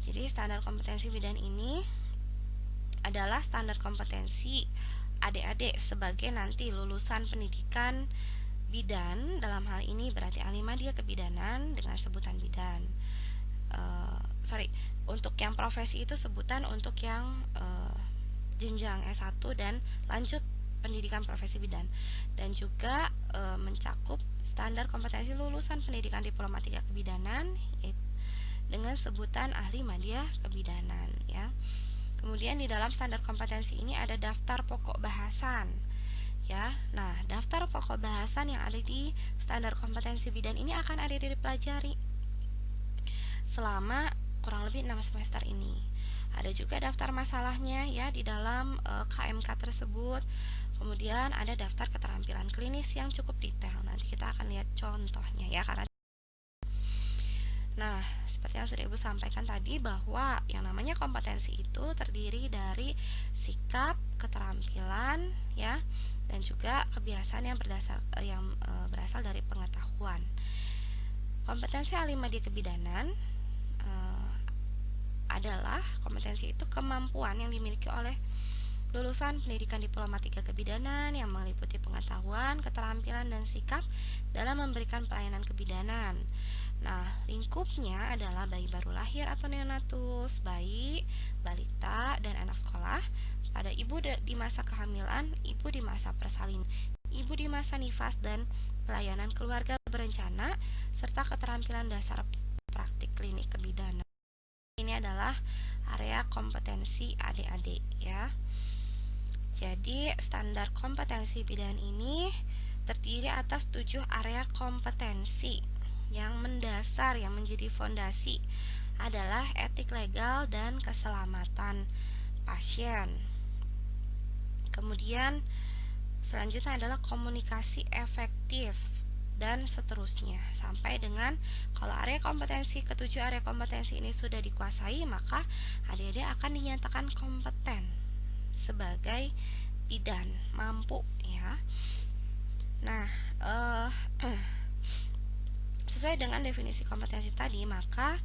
Jadi standar kompetensi bidan ini adalah standar kompetensi adik-adik sebagai nanti lulusan pendidikan bidan. Dalam hal ini berarti alimadya kebidanan dengan sebutan bidan. Untuk yang profesi itu sebutan untuk yang jenjang S1 dan lanjut pendidikan profesi bidan, dan juga mencakup standar kompetensi lulusan pendidikan diploma 3 kebidanan dengan sebutan ahli madya kebidanan ya. Kemudian di dalam standar kompetensi ini ada daftar pokok bahasan ya. Nah, daftar pokok bahasan yang ada di standar kompetensi bidan ini akan ada dipelajari selama kurang lebih 6 semester ini. Ada juga daftar masalahnya ya di dalam KMK tersebut. Kemudian ada daftar keterampilan klinis yang cukup detail. Nanti kita akan lihat contohnya ya, karena nah, seperti yang sudah Ibu sampaikan tadi, bahwa yang namanya kompetensi itu terdiri dari sikap, keterampilan ya, dan juga kebiasaan yang berasal dari pengetahuan. Kompetensi alimadya kebidanan adalah kompetensi itu kemampuan yang dimiliki oleh lulusan pendidikan diploma 3 kebidanan yang meliputi pengetahuan, keterampilan, dan sikap dalam memberikan pelayanan kebidanan. Nah, lingkupnya adalah bayi baru lahir atau neonatus, bayi, balita, dan anak sekolah, pada ibu di masa kehamilan, ibu di masa persalinan, ibu di masa nifas, dan pelayanan keluarga berencana, serta keterampilan dasar praktik klinik kebidanan. Ini adalah area kompetensi adik-adik ya. Jadi standar kompetensi bidan ini terdiri atas 7 area kompetensi. Yang mendasar, yang menjadi fondasi adalah etik legal dan keselamatan pasien. Kemudian selanjutnya adalah komunikasi efektif, dan seterusnya, sampai dengan kalau area kompetensi, ketujuh area kompetensi ini sudah dikuasai, maka adik-adik akan dinyatakan kompeten sebagai bidan, mampu ya. Nah, sesuai dengan definisi kompetensi tadi, maka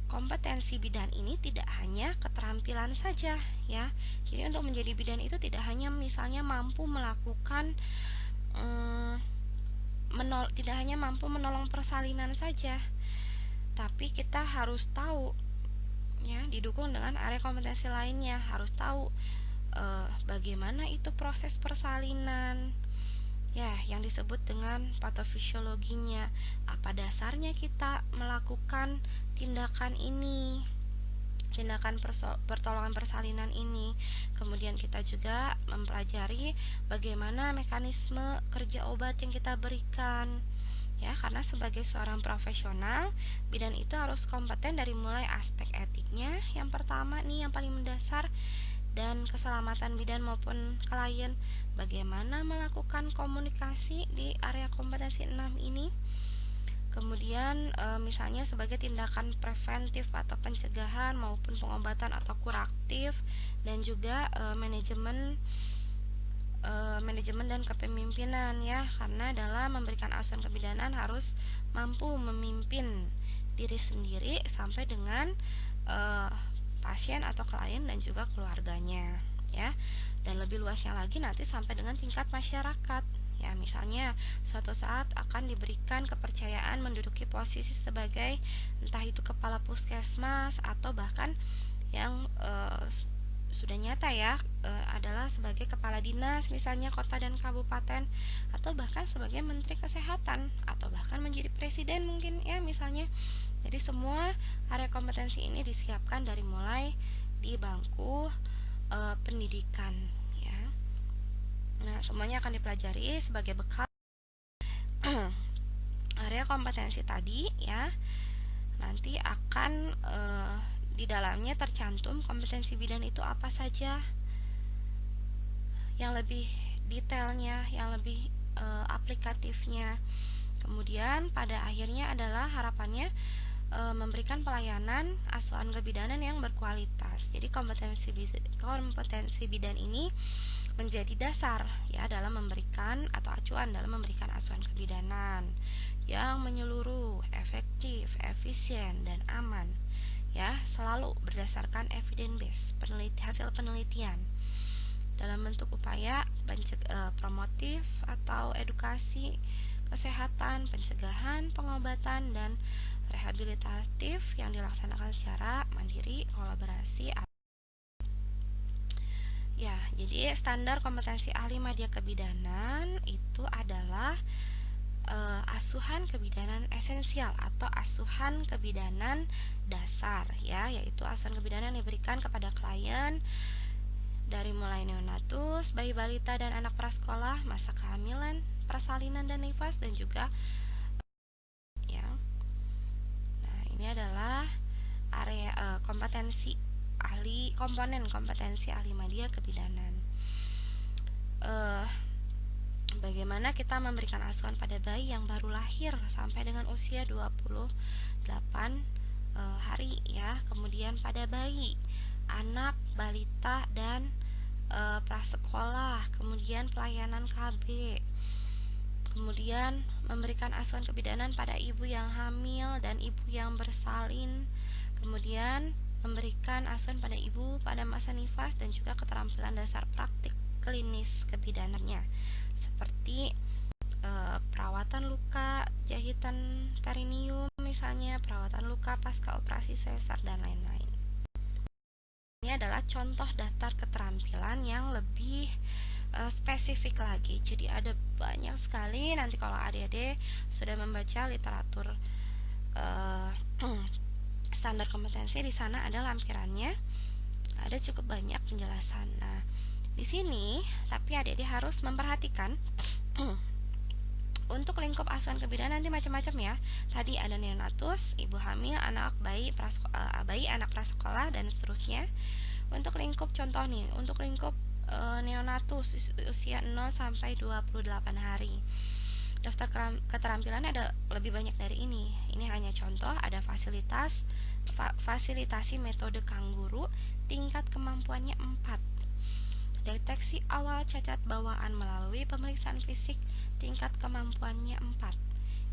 kompetensi bidan ini tidak hanya keterampilan saja ya. Jadi untuk menjadi bidan itu tidak hanya misalnya mampu melakukan tidak hanya mampu menolong persalinan saja, tapi kita harus tahu ya, didukung dengan area kompetensi lainnya, harus tahu bagaimana itu proses persalinan ya, yang disebut dengan patofisiologinya, apa dasarnya kita melakukan tindakan ini, tindakan pertolongan persalinan ini. Kemudian kita juga mempelajari bagaimana mekanisme kerja obat yang kita berikan. Ya, karena sebagai seorang profesional, bidan itu harus kompeten dari mulai aspek etiknya. Yang pertama nih, yang paling mendasar, dan keselamatan bidan maupun klien. Bagaimana melakukan komunikasi di area kompetensi 6 ini. Kemudian misalnya sebagai tindakan preventif atau pencegahan maupun pengobatan atau kuraktif, dan juga manajemen dan kepemimpinan ya, karena dalam memberikan asuhan kebidanan harus mampu memimpin diri sendiri sampai dengan pasien atau klien dan juga keluarganya ya, dan lebih luasnya lagi nanti sampai dengan tingkat masyarakat ya. Misalnya suatu saat akan diberikan kepercayaan menduduki posisi sebagai entah itu kepala puskesmas atau bahkan yang sudah nyata ya, adalah sebagai kepala dinas misalnya kota dan kabupaten, atau bahkan sebagai menteri kesehatan, atau bahkan menjadi presiden mungkin ya misalnya. Jadi semua area kompetensi ini disiapkan dari mulai di bangku pendidikan ya. Nah, semuanya akan dipelajari sebagai bekal area kompetensi tadi ya. Nanti akan di dalamnya tercantum kompetensi bidan itu apa saja, yang lebih detailnya, yang lebih aplikatifnya. Kemudian pada akhirnya adalah harapannya memberikan pelayanan asuhan kebidanan yang berkualitas. Jadi kompetensi bidan ini menjadi dasar ya dalam memberikan atau acuan dalam memberikan asuhan kebidanan yang menyeluruh, efektif, efisien, dan aman ya, selalu berdasarkan evidence based, hasil penelitian dalam bentuk upaya promotif atau edukasi kesehatan, pencegahan, pengobatan, dan rehabilitatif yang dilaksanakan secara mandiri, kolaborasi. Ya, jadi standar kompetensi ahli media kebidanan itu adalah asuhan kebidanan esensial atau asuhan kebidanan dasar ya, yaitu asuhan kebidanan yang diberikan kepada klien dari mulai neonatus, bayi balita dan anak prasekolah, masa kehamilan, persalinan dan nifas, dan juga ya. Nah, ini adalah area komponen kompetensi ahli media kebidanan. Bagaimana kita memberikan asuhan pada bayi yang baru lahir sampai dengan usia 28 hari ya. Kemudian pada bayi, anak, balita, dan prasekolah. Kemudian pelayanan KB. Kemudian memberikan asuhan kebidanan pada ibu yang hamil dan ibu yang bersalin. Kemudian memberikan asuhan pada ibu pada masa nifas, dan juga keterampilan dasar praktik klinis kebidanannya seperti perawatan luka, jahitan perineum misalnya, perawatan luka pasca operasi sesar, dan lain-lain. Ini adalah contoh daftar keterampilan yang lebih spesifik lagi. Jadi ada banyak sekali. Nanti kalau adik-adik sudah membaca literatur standar kompetensi, di sana ada lampirannya, ada cukup banyak penjelasan. Nah, di sini tapi adik-adik harus memperhatikan untuk lingkup asuhan kebidanan nanti macam-macam ya. Tadi ada neonatus, ibu hamil, anak, bayi, anak prasekolah, dan seterusnya. Untuk lingkup contoh nih, untuk lingkup neonatus usia 0 sampai 28 hari. Daftar keterampilan ada lebih banyak dari ini. Ini hanya contoh. Ada fasilitasi metode kangguru, tingkat kemampuannya 4. Deteksi awal cacat bawaan melalui pemeriksaan fisik, tingkat kemampuannya 4.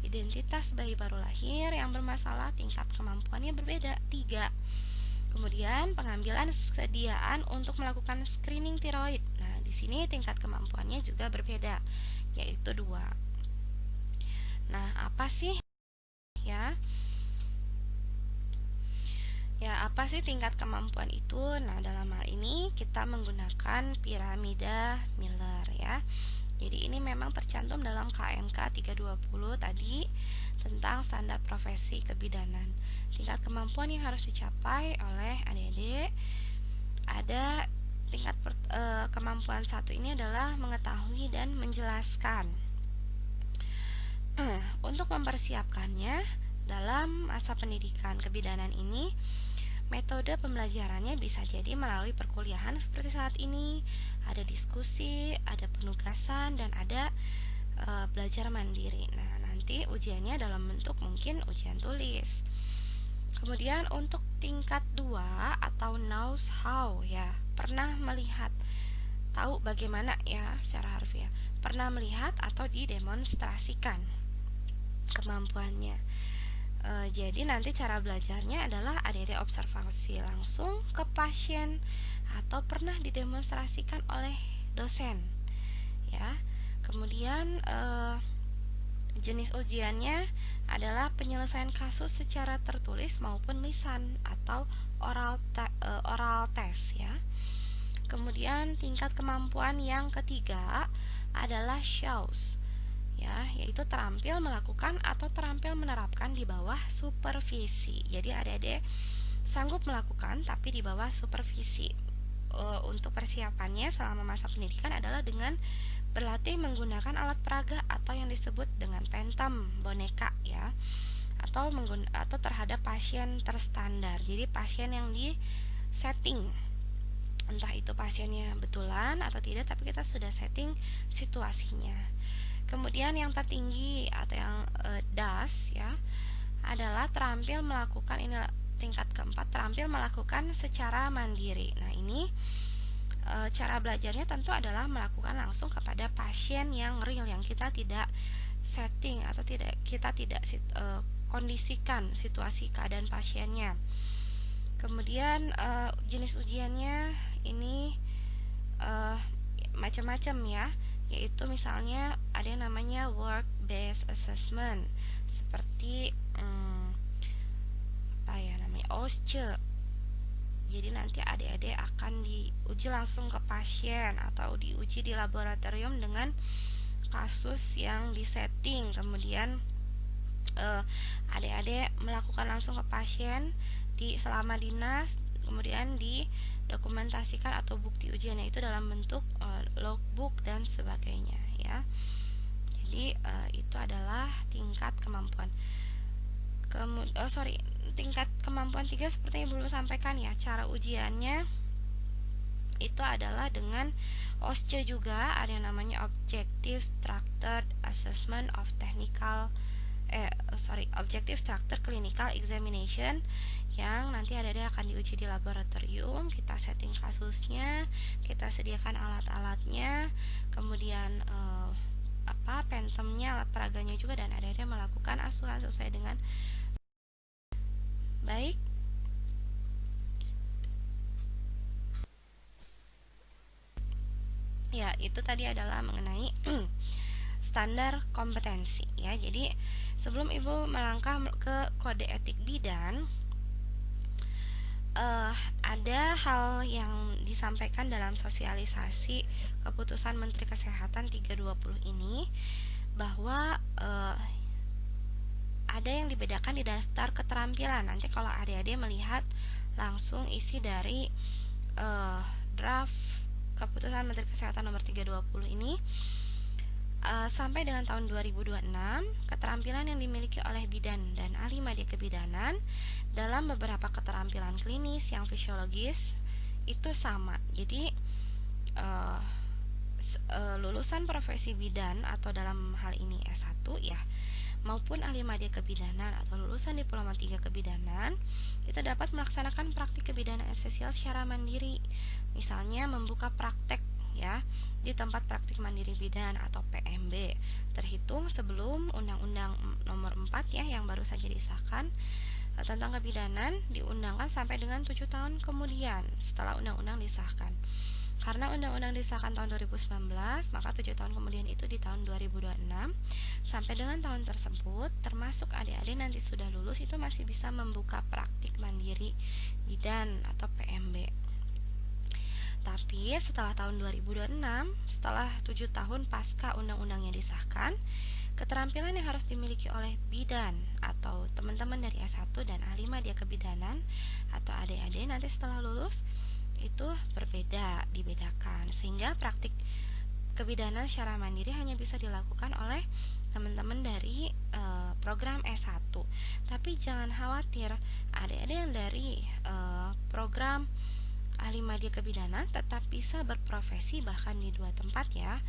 Identitas bayi baru lahir yang bermasalah, tingkat kemampuannya berbeda, 3. Kemudian pengambilan sediaan untuk melakukan screening tiroid. Nah, di sini tingkat kemampuannya juga berbeda, yaitu 2. Nah, apa sih ya? Ya, apa sih tingkat kemampuan itu? Nah, dalam hal ini kita menggunakan piramida Miller ya. Jadi ini memang tercantum dalam KMK 320 tadi tentang standar profesi kebidanan. Tingkat kemampuan yang harus dicapai oleh adik-adik ada kemampuan satu ini adalah mengetahui dan menjelaskan. Untuk mempersiapkannya dalam masa pendidikan kebidanan ini, metode pembelajarannya bisa jadi melalui perkuliahan seperti saat ini, ada diskusi, ada penugasan, dan ada belajar mandiri. Nah, nanti ujiannya dalam bentuk mungkin ujian tulis. Kemudian untuk tingkat 2 atau knows how ya, pernah melihat, tahu bagaimana ya secara harfiah, pernah melihat atau didemonstrasikan kemampuannya. Jadi nanti cara belajarnya adalah adik-adik observasi langsung ke pasien atau pernah didemonstrasikan oleh dosen ya. Kemudian jenis ujiannya adalah penyelesaian kasus secara tertulis maupun lisan atau oral test ya. Kemudian tingkat kemampuan yang ketiga adalah shows ya, yaitu terampil melakukan atau terampil menerapkan di bawah supervisi. Jadi adik-adik sanggup melakukan tapi di bawah supervisi. Untuk persiapannya selama masa pendidikan adalah dengan berlatih menggunakan alat peraga atau yang disebut dengan pentam boneka ya, atau terhadap pasien terstandar. Jadi pasien yang di setting, entah itu pasiennya betulan atau tidak, tapi kita sudah setting situasinya. Kemudian yang tertinggi atau yang DAS ya adalah terampil melakukan, ini tingkat keempat, terampil melakukan secara mandiri. Nah ini cara belajarnya tentu adalah melakukan langsung kepada pasien yang real, yang kita tidak setting atau kita tidak kondisikan situasi keadaan pasiennya. Kemudian jenis ujiannya ini macam-macam ya, yaitu misalnya ada yang namanya work based assessment seperti OSCE. Jadi nanti adik-adik akan diuji langsung ke pasien atau diuji di laboratorium dengan kasus yang disetting. Kemudian adik-adik melakukan langsung ke pasien selama dinas, kemudian didokumentasikan atau bukti ujiannya itu dalam bentuk logbook dan sebagainya ya. Jadi itu adalah tingkat kemampuan. Tingkat kemampuan 3 seperti yang belum sampaikan ya. Cara ujiannya itu adalah dengan OSCE juga, ada yang namanya Objective Structured Assessment of Objective Structured Clinical Examination, yang nanti adik-adik akan diuji di laboratorium. Kita setting kasusnya, kita sediakan alat-alatnya, kemudian pentemnya, alat peraganya juga, dan adik-adik melakukan asuhan sesuai dengan baik. Ya, itu tadi adalah mengenai standar kompetensi ya. Jadi sebelum Ibu melangkah ke kode etik bidan, ada hal yang disampaikan dalam sosialisasi keputusan Menteri Kesehatan 320 ini, bahwa ada yang dibedakan di daftar keterampilan. Nanti kalau adik-adik melihat langsung isi dari draft keputusan Menteri Kesehatan nomor 320 ini, sampai dengan tahun 2026, keterampilan yang dimiliki oleh bidan dan ahli media kebidanan dalam beberapa keterampilan klinis yang fisiologis itu sama. Jadi lulusan profesi bidan atau dalam hal ini S1 ya, maupun ahli media kebidanan atau lulusan diploma 3 kebidanan itu dapat melaksanakan praktik kebidanan esensial secara mandiri. Misalnya membuka praktek ya di tempat praktik mandiri bidan atau PMB, terhitung sebelum Undang-Undang nomor 4 ya yang baru saja disahkan tentang kebidanan diundangkan sampai dengan 7 tahun kemudian setelah undang-undang disahkan. Karena undang-undang disahkan tahun 2019, maka 7 tahun kemudian itu di tahun 2026. Sampai dengan tahun tersebut, termasuk adik-adik nanti sudah lulus itu masih bisa membuka praktik mandiri bidan atau PMB. Tapi setelah tahun 2026, setelah 7 tahun pasca undang-undangnya disahkan, keterampilan yang harus dimiliki oleh bidan atau teman-teman dari S1 dan A5 dia kebidanan atau adik-adik nanti setelah lulus itu berbeda, dibedakan, sehingga praktik kebidanan secara mandiri hanya bisa dilakukan oleh teman-teman dari program S1. Tapi jangan khawatir, adik-adik yang dari program A5 dia kebidanan tetap bisa berprofesi bahkan di dua tempat ya.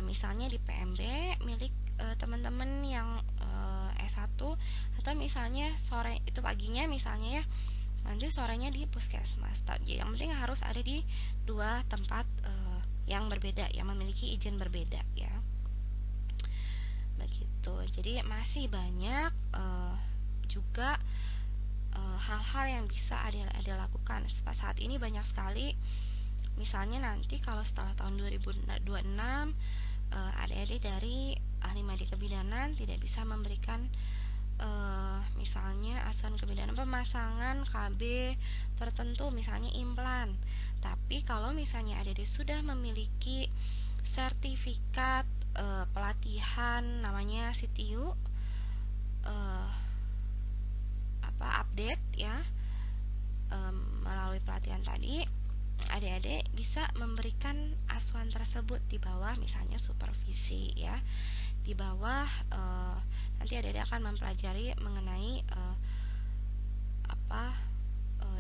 Misalnya di PMB milik teman-teman yang S1, atau misalnya sore itu paginya misalnya ya, nanti sorenya di puskesmas. Jadi yang penting harus ada di dua tempat yang berbeda, yang memiliki izin berbeda ya. Begitu. Jadi masih banyak juga hal-hal yang bisa ada lakukan. Saat ini banyak sekali. Misalnya nanti kalau setelah tahun 2026 adik-adik dari ahli media kebidanan tidak bisa memberikan misalnya asuhan kebidanan pemasangan KB tertentu, misalnya implan. Tapi kalau misalnya adik-adik sudah memiliki sertifikat pelatihan namanya CTU update ya, melalui pelatihan tadi, adik-adik bisa memberikan asuhan tersebut di bawah misalnya supervisi ya. Di bawah nanti adik-adik akan mempelajari mengenai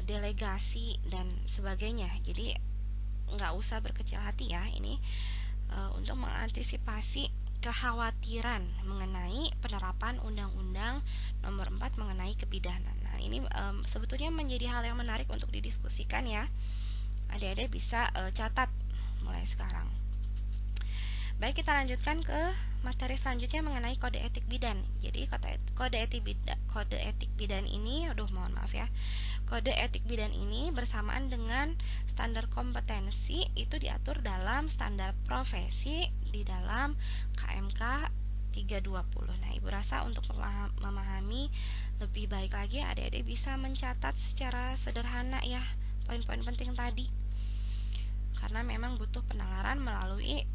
delegasi dan sebagainya. Jadi nggak usah berkecil hati ya, ini untuk mengantisipasi kekhawatiran mengenai penerapan Undang-Undang Nomor 4 mengenai kebidanan. Nah, ini sebetulnya menjadi hal yang menarik untuk didiskusikan ya. Adik-adik bisa catat mulai sekarang. Baik, kita lanjutkan ke materi selanjutnya mengenai kode etik bidan. Jadi kode etik bidan ini, mohon maaf ya. Kode etik bidan ini bersamaan dengan standar kompetensi itu diatur dalam standar profesi di dalam KMK 320. Nah, Ibu rasa untuk memahami lebih baik lagi, adik-adik bisa mencatat secara sederhana ya poin-poin penting tadi. Karena memang butuh penalaran melalui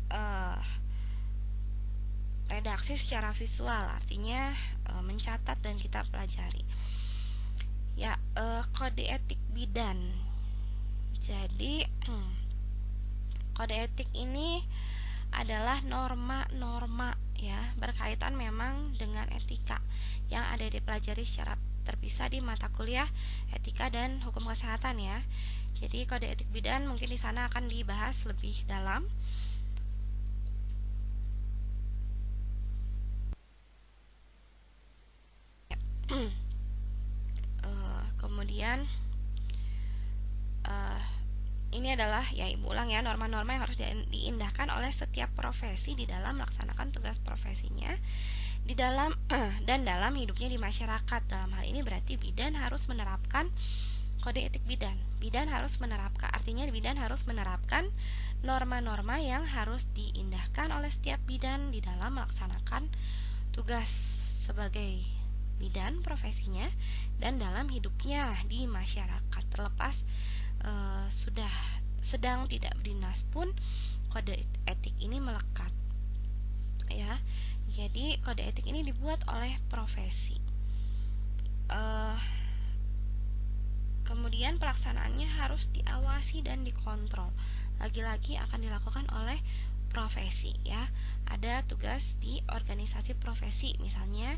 redaksi secara visual, artinya mencatat dan kita pelajari. Ya, kode etik bidan. Jadi kode etik ini adalah norma-norma ya, berkaitan memang dengan etika yang ada dipelajari secara terpisah di mata kuliah etika dan hukum kesehatan ya. Jadi kode etik bidan mungkin di sana akan dibahas lebih dalam. Kemudian ini adalah ya Ibu ulang ya, norma-norma yang harus diindahkan oleh setiap profesi di dalam melaksanakan tugas profesinya di dalam dan dalam hidupnya di masyarakat. Dalam hal ini berarti bidan harus menerapkan kode etik bidan. Bidan harus menerapkan, artinya bidan harus menerapkan norma-norma yang harus diindahkan oleh setiap bidan di dalam melaksanakan tugas sebagai bidan profesinya dan dalam hidupnya di masyarakat. Terlepas sudah sedang tidak berdinas pun kode etik ini melekat ya. Jadi kode etik ini dibuat oleh profesi. Kemudian pelaksanaannya harus diawasi dan dikontrol. Lagi-lagi akan dilakukan oleh profesi ya. Ada tugas di organisasi profesi, misalnya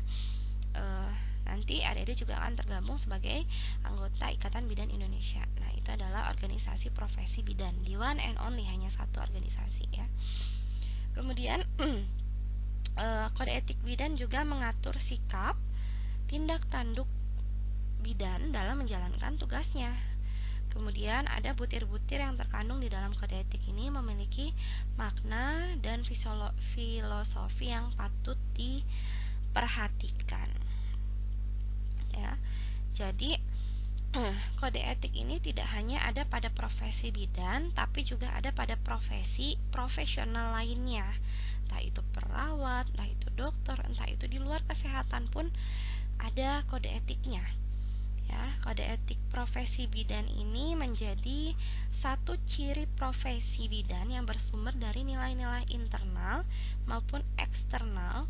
nanti adik-adik juga akan tergabung sebagai anggota Ikatan Bidan Indonesia. Nah, itu adalah organisasi profesi bidan, di one and only, hanya satu organisasi ya. Kemudian kode etik bidan juga mengatur sikap, tindak tanduk bidan dalam menjalankan tugasnya. Kemudian ada butir-butir yang terkandung di dalam kode etik ini memiliki makna dan filosofi yang patut diperhatikan. Ya. Jadi kode etik ini tidak hanya ada pada profesi bidan, tapi juga ada pada profesi profesional lainnya. Entah itu perawat, entah itu dokter, entah itu di luar kesehatan pun ada kode etiknya. Ya, kode etik profesi bidan ini menjadi satu ciri profesi bidan yang bersumber dari nilai-nilai internal maupun eksternal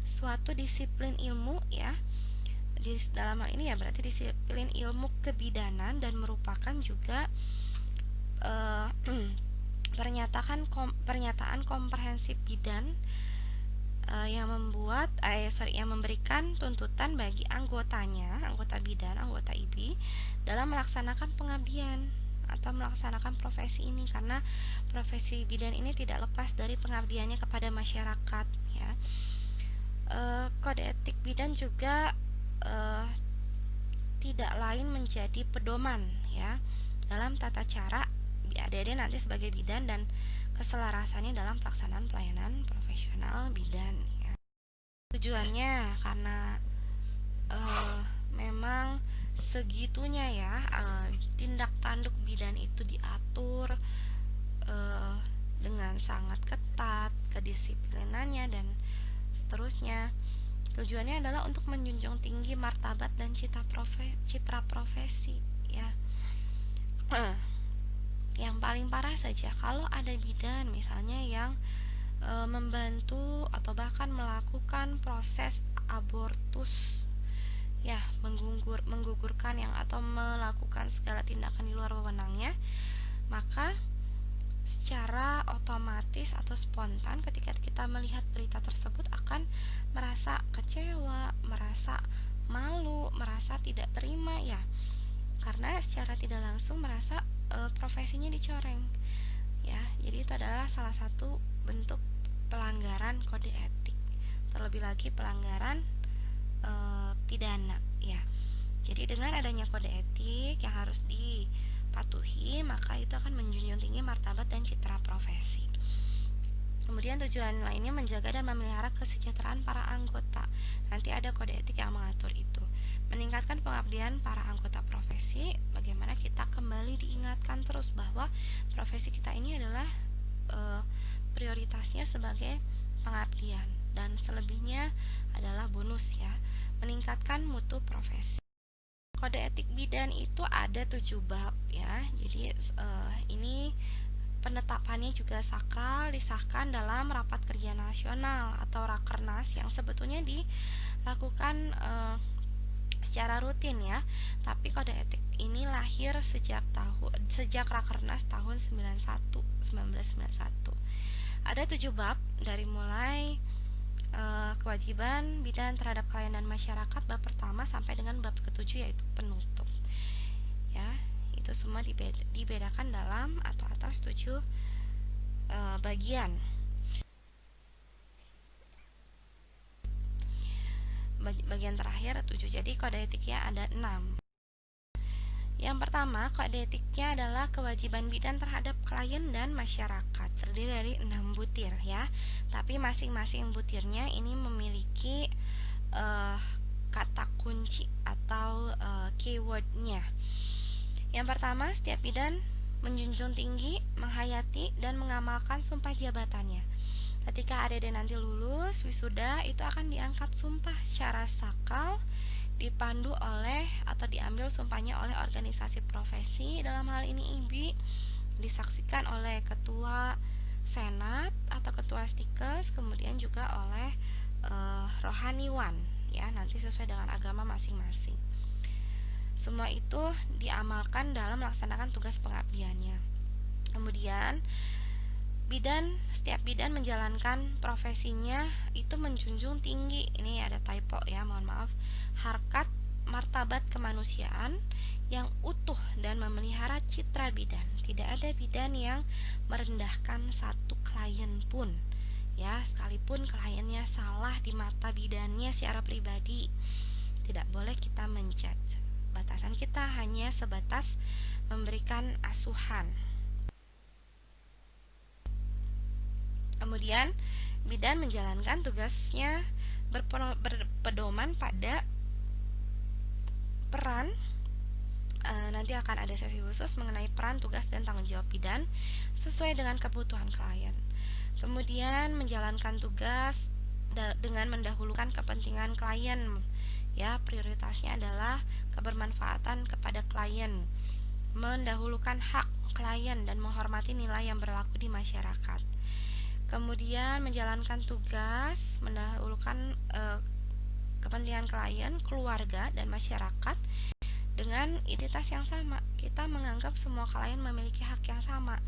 suatu disiplin ilmu, ya. Dalam hal ini ya berarti disiplin ilmu kebidanan, dan merupakan juga uh, pernyataan komprehensif bidan yang memberikan tuntutan bagi anggota bidan, anggota IBI dalam melaksanakan pengabdian atau melaksanakan profesi ini, karena profesi bidan ini tidak lepas dari pengabdiannya kepada masyarakat, ya. Kode etik bidan juga tidak lain menjadi pedoman, ya, dalam tata cara adik-adik nanti sebagai bidan dan keselarasannya dalam pelaksanaan pelayanan profesional bidan, ya. Tujuannya karena memang segitunya, ya, tindak tanduk bidan itu diatur dengan sangat ketat, kedisiplinannya dan seterusnya. Tujuannya adalah untuk menjunjung tinggi martabat dan citra profesi, ya. Yang paling parah saja kalau ada bidan misalnya yang membantu atau bahkan melakukan proses abortus, ya, menggugurkan yang atau melakukan segala tindakan di luar wewenangnya, maka secara otomatis atau spontan ketika kita melihat berita tersebut akan merasa kecewa, merasa malu, merasa tidak terima, ya, karena secara tidak langsung merasa profesinya dicoreng, ya. Jadi itu adalah salah satu bentuk pelanggaran kode etik, terlebih lagi pelanggaran pidana, ya. Jadi dengan adanya kode etik yang harus dipatuhi, maka itu akan menjunjung tinggi martabat dan citra profesi. Kemudian tujuan lainnya menjaga dan memelihara kesejahteraan para anggota. Nanti ada kode etik yang mengatur itu. Meningkatkan pengabdian para anggota profesi, bagaimana kita kembali diingatkan terus bahwa profesi kita ini adalah prioritasnya sebagai pengabdian, dan selebihnya adalah bonus, ya. Meningkatkan mutu profesi. Kode etik bidan itu ada 7 bab, ya. Jadi ini penetapannya juga sakral, disahkan dalam rapat kerja nasional atau rakernas yang sebetulnya dilakukan secara rutin, ya. Tapi kode etik ini lahir sejak rakernas tahun 1991. Ada 7 bab, dari mulai kewajiban bidan terhadap klien dan masyarakat bab pertama sampai dengan bab ke-7, yaitu penutup, ya. Itu semua dibedakan dalam atau atas 7 bagian. Bagian terakhir 7. Jadi kode etiknya ada 6. Yang pertama, kode etiknya adalah kewajiban bidan terhadap klien dan masyarakat. Terdiri dari 6 butir, ya. Tapi masing-masing butirnya ini memiliki kata kunci atau keywordnya. Yang pertama, setiap bidan menjunjung tinggi, menghayati, dan mengamalkan sumpah jabatannya. Ketika adik-adik nanti lulus wisuda, itu akan diangkat sumpah secara sakral, dipandu oleh atau diambil sumpahnya oleh organisasi profesi, dalam hal ini IBI, disaksikan oleh ketua senat atau ketua stikes, kemudian juga oleh rohaniwan, ya, nanti sesuai dengan agama masing-masing. Semua itu diamalkan dalam melaksanakan tugas pengabdiannya. Kemudian setiap bidan menjalankan profesinya itu menjunjung tinggi, ini ada typo, ya, mohon maaf, harkat martabat kemanusiaan yang utuh dan memelihara citra bidan. Tidak ada bidan yang merendahkan satu klien pun, ya, sekalipun kliennya salah di mata bidannya secara pribadi, tidak boleh kita menjudge. Batasan kita hanya sebatas memberikan asuhan. Kemudian bidan menjalankan tugasnya berpedoman pada peran. Nanti akan ada sesi khusus mengenai peran, tugas, dan tanggung jawab bidan sesuai dengan kebutuhan klien. Kemudian menjalankan tugas dengan mendahulukan kepentingan klien, Ya, prioritasnya adalah kebermanfaatan kepada klien, mendahulukan hak klien dan menghormati nilai yang berlaku di masyarakat. Kemudian menjalankan tugas, mendahulukan kepentingan klien, keluarga, dan masyarakat dengan identitas yang sama. Kita menganggap semua klien memiliki hak yang sama,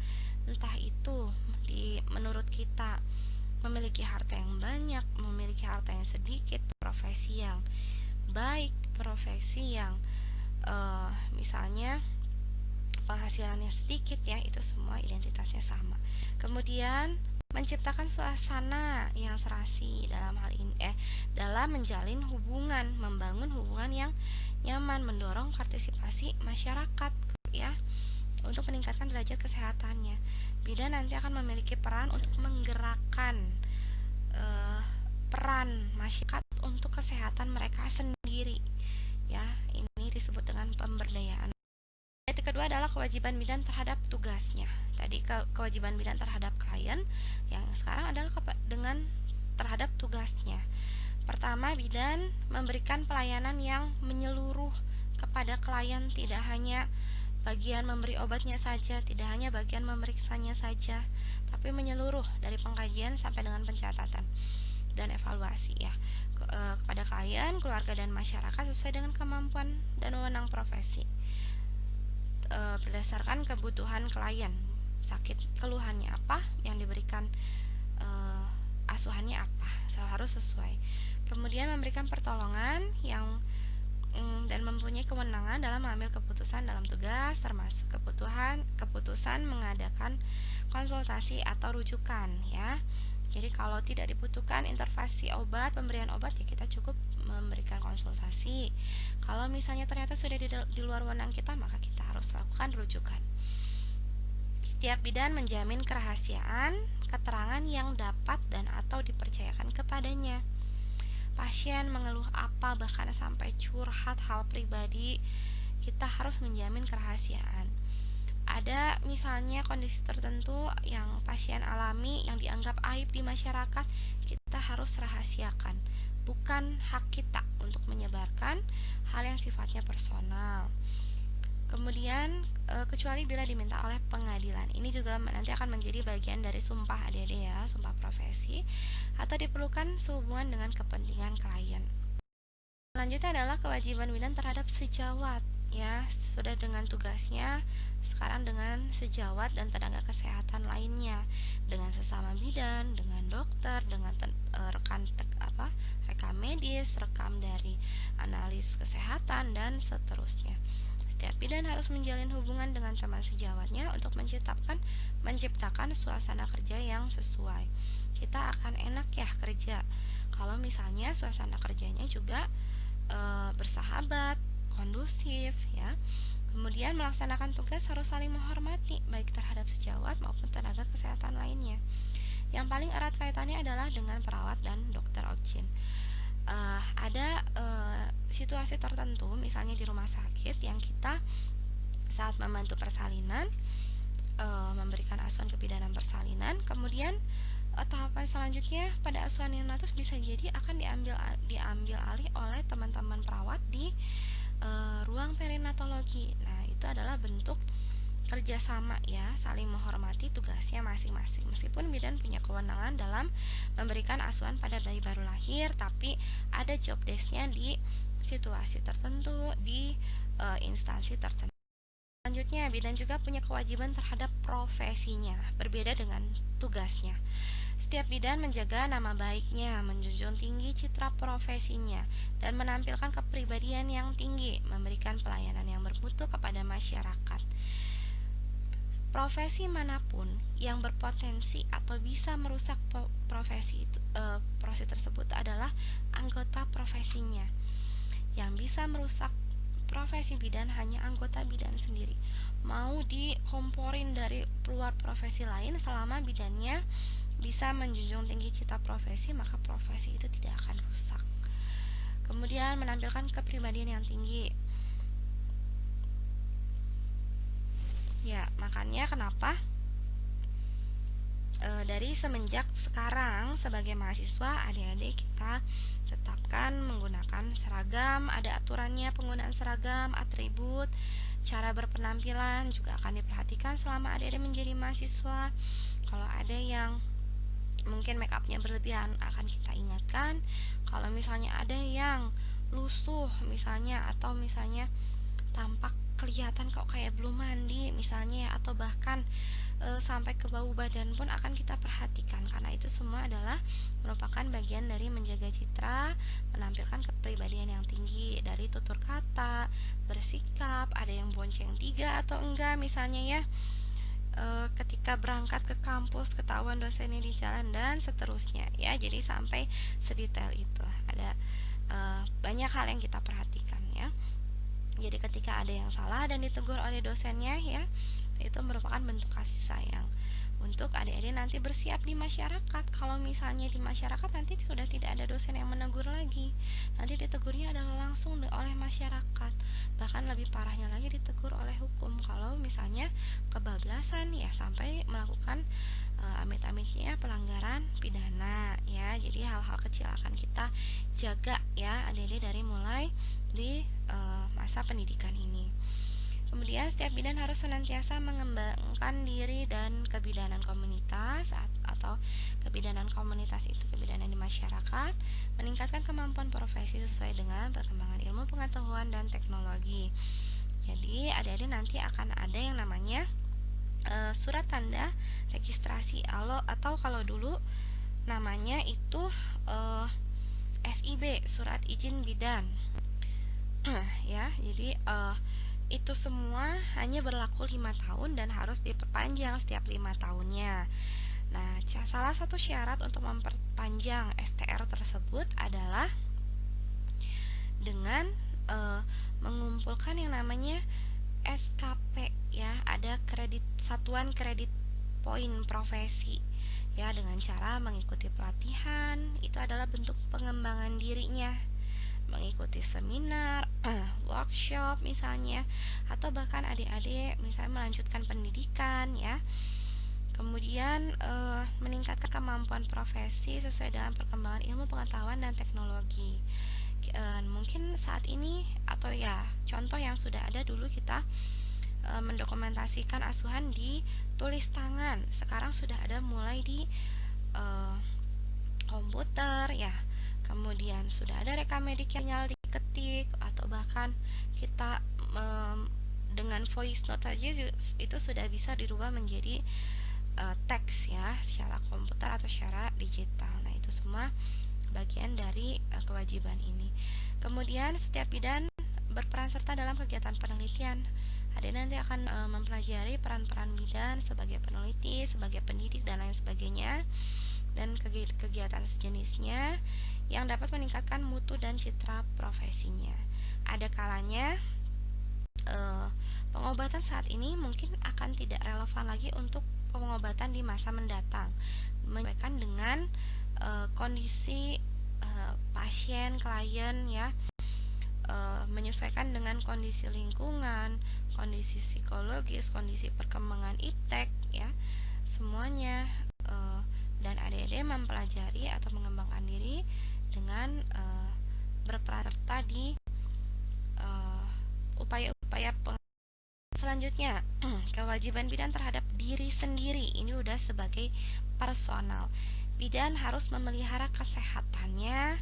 entah itu menurut kita memiliki harta yang banyak, memiliki harta yang sedikit, profesi yang baik, profesi yang misalnya penghasilannya sedikit, ya, itu semua identitasnya sama. Kemudian menciptakan suasana yang serasi dalam hal ini dalam menjalin hubungan, membangun hubungan yang nyaman, mendorong partisipasi masyarakat, ya, untuk meningkatkan derajat kesehatannya. Bidan nanti akan memiliki peran untuk menggerakkan peran masyarakat untuk kesehatan mereka sendiri, ya. Ini disebut dengan pemberdayaan. Yang kedua adalah kewajiban bidan terhadap tugasnya. Tadi kewajiban bidan terhadap klien, yang sekarang adalah dengan terhadap tugasnya. Pertama, bidan memberikan pelayanan yang menyeluruh kepada klien, tidak hanya bagian memberi obatnya saja, tidak hanya bagian memeriksanya saja, tapi menyeluruh dari pengkajian sampai dengan pencatatan dan evaluasi, ya, kepada klien, keluarga, dan masyarakat sesuai dengan kemampuan dan wewenang profesi, berdasarkan kebutuhan klien, sakit keluhannya apa, yang diberikan asuhannya apa, harus sesuai. Kemudian memberikan pertolongan yang dan mempunyai kewenangan dalam mengambil keputusan dalam tugas, termasuk keputusan mengadakan konsultasi atau rujukan, ya. Jadi kalau tidak dibutuhkan intervensi obat, pemberian obat, ya kita cukup memberikan konsultasi. Kalau misalnya ternyata sudah di luar wewenang kita, maka kita harus lakukan rujukan. Setiap bidan menjamin kerahasiaan keterangan yang dapat dan atau dipercayakan kepadanya. Pasien mengeluh apa, bahkan sampai curhat hal pribadi, kita harus menjamin kerahasiaan. Ada misalnya kondisi tertentu yang pasien alami yang dianggap aib di masyarakat, kita harus rahasiakan. Bukan hak kita untuk menyebarkan hal yang sifatnya personal. Kemudian kecuali bila diminta oleh pengadilan. Ini juga nanti akan menjadi bagian dari sumpah adik-adik, ya, sumpah profesi, atau diperlukan sehubungan dengan kepentingan klien. Selanjutnya adalah kewajiban bidan terhadap sejawat, ya, sudah dengan tugasnya, sekarang dengan sejawat dan tenaga kesehatan lainnya, dengan sesama bidan, dengan dokter, dengan rekam medis, rekam dari analis kesehatan, dan seterusnya. Setiap bidan harus menjalin hubungan dengan teman sejawatnya untuk menciptakan suasana kerja yang sesuai. Kita akan enak, ya, kerja kalau misalnya suasana kerjanya juga bersahabat, kondusif, ya. Kemudian melaksanakan tugas harus saling menghormati, baik terhadap sejawat maupun tenaga kesehatan lainnya. Yang paling erat kaitannya adalah dengan perawat dan dokter objin. Ada situasi tertentu, misalnya di rumah sakit, yang kita saat membantu persalinan, memberikan asuhan kebidanan persalinan, kemudian tahapan selanjutnya pada asuhan neonatus bisa jadi akan diambil alih oleh teman-teman perawat di ruang perinatologi. Nah, itu adalah bentuk kerjasama, ya, saling menghormati tugasnya masing-masing. Meskipun bidan punya kewenangan dalam memberikan asuhan pada bayi baru lahir, tapi ada job desk-nya di situasi tertentu, di instansi tertentu. Selanjutnya, bidan juga punya kewajiban terhadap profesinya, berbeda dengan tugasnya. Setiap bidan menjaga nama baiknya, menjunjung tinggi citra profesinya, dan menampilkan kepribadian yang tinggi, memberikan pelayanan yang bermutu kepada masyarakat. Profesi manapun yang berpotensi atau bisa merusak profesi tersebut adalah anggota profesinya. Yang bisa merusak profesi bidan hanya anggota bidan sendiri. Mau dikomporin dari luar profesi lain, selama bidannya bisa menjunjung tinggi cita profesi, maka profesi itu tidak akan rusak. Kemudian menampilkan kepribadian yang tinggi. Ya, makanya kenapa dari semenjak sekarang sebagai mahasiswa, adik-adik kita tetapkan menggunakan seragam, ada aturannya penggunaan seragam, atribut, cara berpenampilan juga akan diperhatikan selama adik-adik menjadi mahasiswa. Kalau ada yang mungkin make upnya berlebihan akan kita ingatkan. Kalau misalnya ada yang lusuh misalnya, atau misalnya tampak kelihatan kok kayak belum mandi misalnya ya, atau bahkan sampai ke bau badan pun akan kita perhatikan, karena itu semua adalah merupakan bagian dari menjaga citra, menampilkan kepribadian yang tinggi dari tutur kata, bersikap, ada yang bonceng tiga atau enggak misalnya ya, ketika berangkat ke kampus ketahuan dosennya di jalan dan seterusnya ya. Jadi sampai sedetail itu ada banyak hal yang kita perhatikan ya. Jadi ketika ada yang salah dan ditegur oleh dosennya ya, itu merupakan bentuk kasih sayang untuk adik-adik nanti bersiap di masyarakat. Kalau misalnya di masyarakat nanti sudah tidak ada dosen yang menegur lagi, nanti ditegurnya adalah langsung oleh masyarakat. Bahkan lebih parahnya lagi ditegur oleh hukum kalau misalnya kebablasan ya, sampai melakukan amit-amitnya pelanggaran pidana ya. Jadi hal-hal kecil akan kita jaga ya adik-adik dari mulai di masa pendidikan ini. Kemudian setiap bidan harus senantiasa mengembangkan diri dan kebidanan komunitas atau kebidanan komunitas itu kebidanan di masyarakat, meningkatkan kemampuan profesi sesuai dengan perkembangan ilmu pengetahuan dan teknologi. Jadi adik-adik nanti akan ada yang namanya surat tanda registrasi atau kalau dulu namanya itu SIB, surat izin bidan. Ya, jadi itu semua hanya berlaku 5 tahun dan harus diperpanjang setiap 5 tahunnya. Nah, salah satu syarat untuk memperpanjang STR tersebut adalah dengan mengumpulkan yang namanya SKP ya, ada satuan kredit poin profesi ya, dengan cara mengikuti pelatihan. Itu adalah bentuk pengembangan dirinya, mengikuti seminar, workshop misalnya, atau bahkan adik-adik misalnya melanjutkan pendidikan ya. Kemudian meningkatkan kemampuan profesi sesuai dengan perkembangan ilmu pengetahuan dan teknologi. Mungkin saat ini atau ya contoh yang sudah ada dulu kita mendokumentasikan asuhan di tulis tangan. Sekarang sudah ada mulai di komputer ya. Kemudian sudah ada rekam medik yang tinggal diketik, atau bahkan kita dengan voice note saja itu sudah bisa dirubah menjadi teks ya, secara komputer atau secara digital. Nah, itu semua bagian dari kewajiban ini. Kemudian setiap bidan berperan serta dalam kegiatan penelitian. Adik nanti akan mempelajari peran-peran bidan sebagai peneliti, sebagai pendidik dan lain sebagainya, dan kegiatan sejenisnya yang dapat meningkatkan mutu dan citra profesinya. Ada kalanya pengobatan saat ini mungkin akan tidak relevan lagi untuk pengobatan di masa mendatang, menyesuaikan dengan kondisi pasien, klien ya, menyesuaikan dengan kondisi lingkungan, kondisi psikologis, kondisi perkembangan iptek ya, semuanya. Dan adik-adik mempelajari atau mengembangkan diri dengan berperan serta di upaya-upaya selanjutnya. Kewajiban bidan terhadap diri sendiri ini udah sebagai personal. Bidan harus memelihara kesehatannya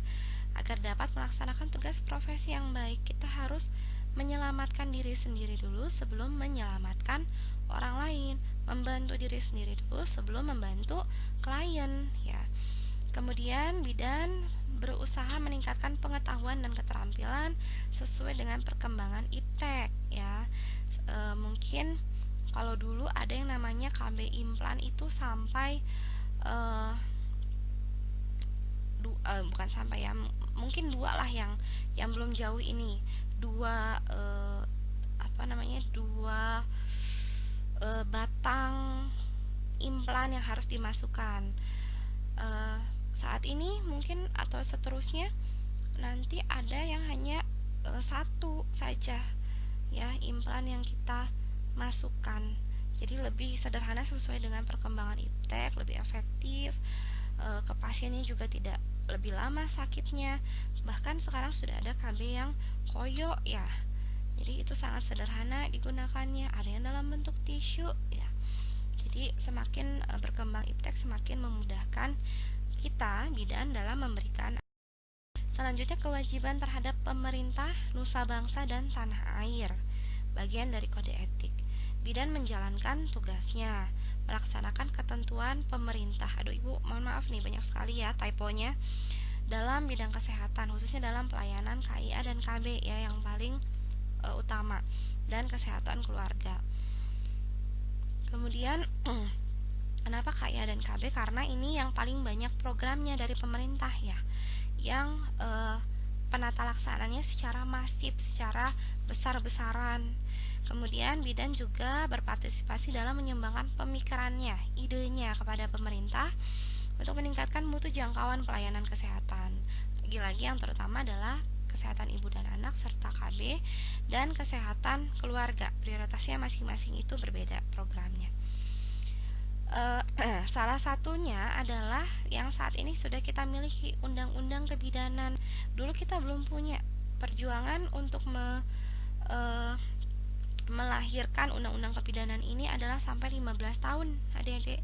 agar dapat melaksanakan tugas profesi yang baik. Kita harus menyelamatkan diri sendiri dulu sebelum menyelamatkan orang lain, membantu diri sendiri dulu sebelum membantu klien ya. Kemudian bidan berusaha meningkatkan pengetahuan dan keterampilan sesuai dengan perkembangan iptek ya. Mungkin kalau dulu ada yang namanya KB implan itu sampai bukan sampai ya, mungkin 2 lah yang belum jauh ini, 2 2 batang implan yang harus dimasukkan. Saat ini mungkin atau seterusnya nanti ada yang hanya 1 saja ya implan yang kita masukkan. Jadi lebih sederhana sesuai dengan perkembangan iptek, lebih efektif, ke pasiennya juga tidak lebih lama sakitnya. Bahkan sekarang sudah ada KB yang koyo ya. Jadi itu sangat sederhana digunakannya. Ada yang dalam bentuk tisu ya. Jadi semakin berkembang iptek semakin memudahkan kita bidan dalam memberikan. Selanjutnya kewajiban terhadap pemerintah, nusa bangsa dan tanah air. Bagian dari kode etik. Bidan menjalankan tugasnya, melaksanakan ketentuan pemerintah. Aduh ibu, mohon maaf nih banyak sekali ya typonya. Dalam bidang kesehatan, khususnya dalam pelayanan KIA dan KB ya yang paling utama, dan kesehatan keluarga. Kemudian kenapa KIA dan KB? Karena ini yang paling banyak programnya dari pemerintah ya, yang penata laksananya secara masif, secara besar-besaran. Kemudian bidan juga berpartisipasi dalam menyumbangkan pemikirannya, idenya kepada pemerintah untuk meningkatkan mutu jangkauan pelayanan kesehatan. Lagi-lagi yang terutama adalah kesehatan ibu dan anak serta KB dan kesehatan keluarga. Prioritasnya masing-masing itu berbeda programnya. Salah satunya adalah yang saat ini sudah kita miliki, undang-undang kebidanan. Dulu kita belum punya. Perjuangan untuk melahirkan undang-undang kebidanan ini adalah sampai 15 tahun adik-adik,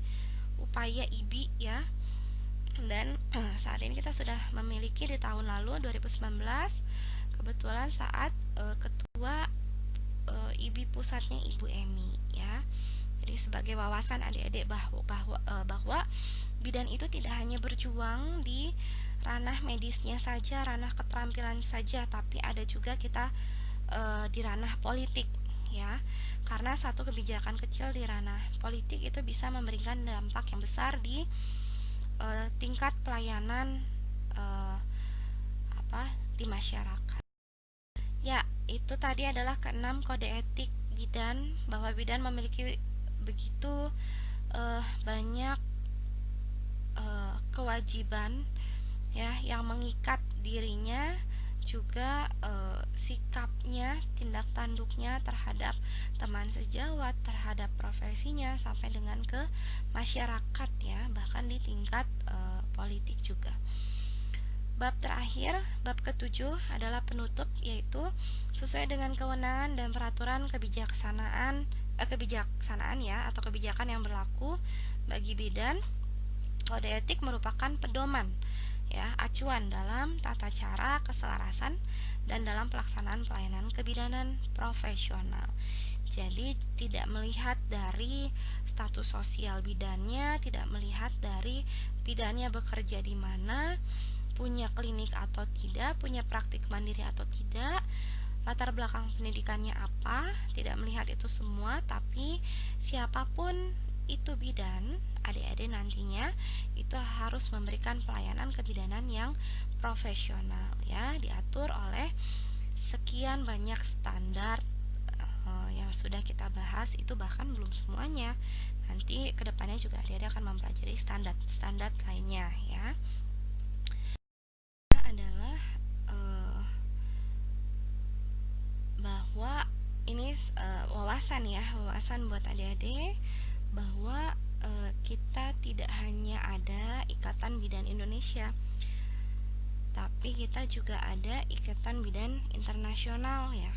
upaya IBI ya. Dan saat ini kita sudah memiliki di tahun lalu 2019, kebetulan saat ketua IBI pusatnya Ibu Emi ya. Jadi sebagai wawasan adik-adik bahwa bidan itu tidak hanya berjuang di ranah medisnya saja, ranah keterampilan saja, tapi ada juga kita di ranah politik ya. Karena satu kebijakan kecil di ranah politik itu bisa memberikan dampak yang besar di tingkat pelayanan di masyarakat. Ya, itu tadi adalah keenam kode etik bidan, bahwa bidan memiliki begitu banyak kewajiban ya yang mengikat dirinya, juga sikapnya, tindak tanduknya terhadap teman sejawat, terhadap profesinya, sampai dengan ke masyarakat ya, bahkan di tingkat politik juga. Bab terakhir, bab ketujuh adalah penutup, yaitu sesuai dengan kewenangan dan peraturan kebijaksanaan ya, atau kebijakan yang berlaku bagi bidan. Kode etik merupakan pedoman ya, acuan dalam tata cara keselarasan dan dalam pelaksanaan pelayanan kebidanan profesional. Jadi tidak melihat dari status sosial bidannya, tidak melihat dari bidannya bekerja di mana, punya klinik atau tidak, punya praktik mandiri atau tidak, latar belakang pendidikannya apa, tidak melihat itu semua. Tapi siapapun itu bidan, adik-adik nantinya itu harus memberikan pelayanan kebidanan yang profesional ya, diatur oleh sekian banyak standar yang sudah kita bahas. Itu bahkan belum semuanya, nanti kedepannya juga adik-adik akan mempelajari standar lainnya ya. Adalah bahwa ini wawasan buat adik-adik bahwa kita tidak hanya ada Ikatan Bidan Indonesia, tapi kita juga ada Ikatan Bidan Internasional ya,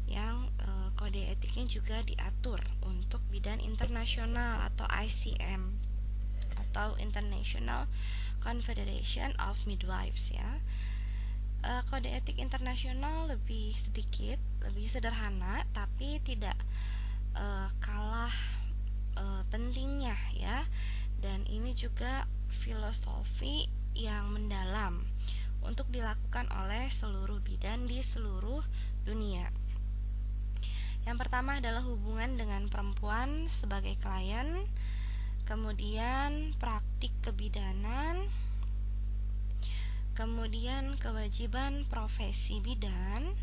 yang kode etiknya juga diatur untuk bidan internasional atau ICM atau International Confederation of Midwives ya. Kode etik internasional lebih sedikit, lebih sederhana, tapi tidak kalah pentingnya ya. Dan ini juga filosofi yang mendalam untuk dilakukan oleh seluruh bidan di seluruh dunia. Yang pertama adalah hubungan dengan perempuan sebagai klien, kemudian praktik kebidanan, kemudian kewajiban profesi bidan,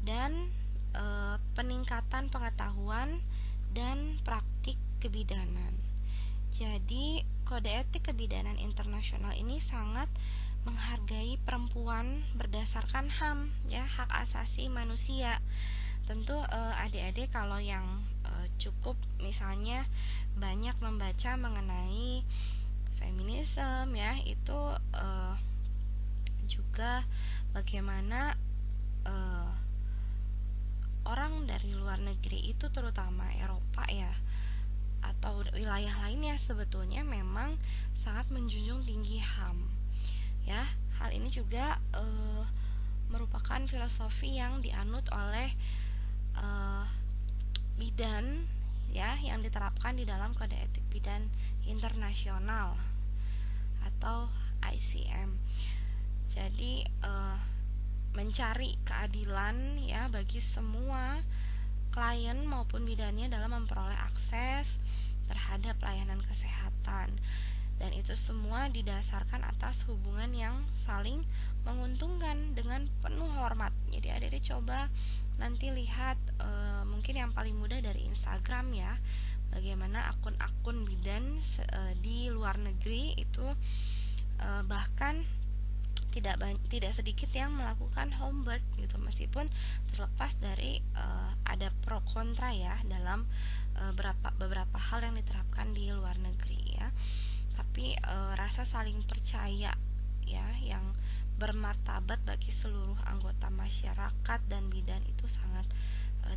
dan peningkatan pengetahuan dan praktik kebidanan. Jadi kode etik kebidanan internasional ini sangat menghargai perempuan berdasarkan HAM ya, hak asasi manusia. Tentu adik-adik kalau yang cukup misalnya banyak membaca mengenai feminisme ya, itu juga bagaimana orang dari luar negeri itu, terutama Eropa ya, atau wilayah lainnya, sebetulnya memang sangat menjunjung tinggi HAM ya. Hal ini juga merupakan filosofi yang dianut oleh bidan ya, yang diterapkan di dalam Kode Etik Bidan Internasional atau ICM. Jadi mencari keadilan ya bagi semua klien maupun bidannya dalam memperoleh akses terhadap layanan kesehatan, dan itu semua didasarkan atas hubungan yang saling menguntungkan dengan penuh hormat. Jadi adik-adik coba nanti lihat mungkin yang paling mudah dari Instagram ya, bagaimana akun-akun bidan di luar negeri itu bahkan tidak sedikit yang melakukan home birth gitu, meskipun terlepas dari ada pro kontra ya dalam beberapa hal yang diterapkan di luar negeri ya, tapi rasa saling percaya ya yang bermartabat bagi seluruh anggota masyarakat dan bidan itu sangat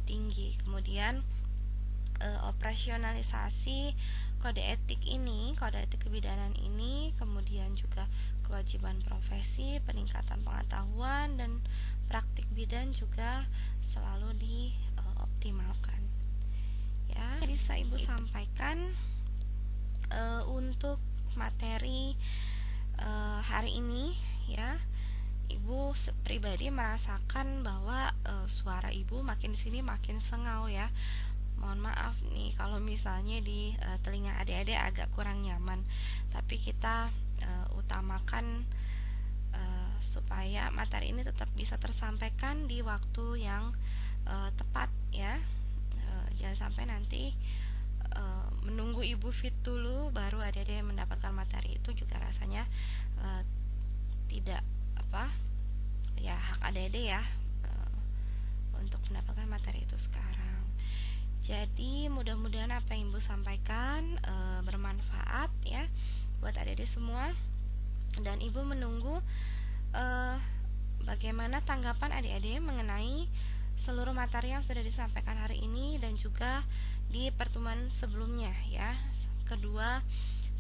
tinggi. Kemudian operasionalisasi kode etik kebidanan ini, kemudian juga kewajiban profesi, peningkatan pengetahuan dan praktik bidan juga selalu dioptimalkan. Ya, bisa Ibu sampaikan untuk materi hari ini ya. Ibu pribadi merasakan bahwa suara Ibu makin sini makin sengau ya. Mohon maaf nih kalau misalnya di telinga adik-adik agak kurang nyaman, tapi kita utamakan supaya materi ini tetap bisa tersampaikan di waktu yang tepat ya. Jangan sampai nanti menunggu Ibu fit dulu baru adik-adik mendapatkan materi, itu juga rasanya tidak ya, hak adik-adik ya untuk mendapatkan materi itu sekarang. Jadi mudah-mudahan apa yang Ibu sampaikan bermanfaat ya buat adik-adik semua, dan Ibu menunggu bagaimana tanggapan adik-adik mengenai seluruh materi yang sudah disampaikan hari ini dan juga di pertemuan sebelumnya ya, kedua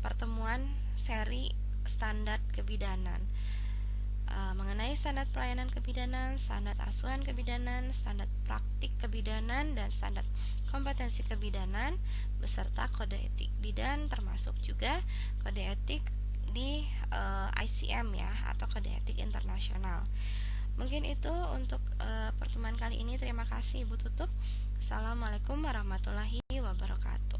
pertemuan seri standar kebidanan. Mengenai standar pelayanan kebidanan, standar asuhan kebidanan, standar praktik kebidanan, dan standar kompetensi kebidanan beserta kode etik bidan, termasuk juga kode etik di ICM ya, atau kode etik internasional. Mungkin itu untuk pertemuan kali ini. Terima kasih, Ibu tutup. Assalamualaikum warahmatullahi wabarakatuh.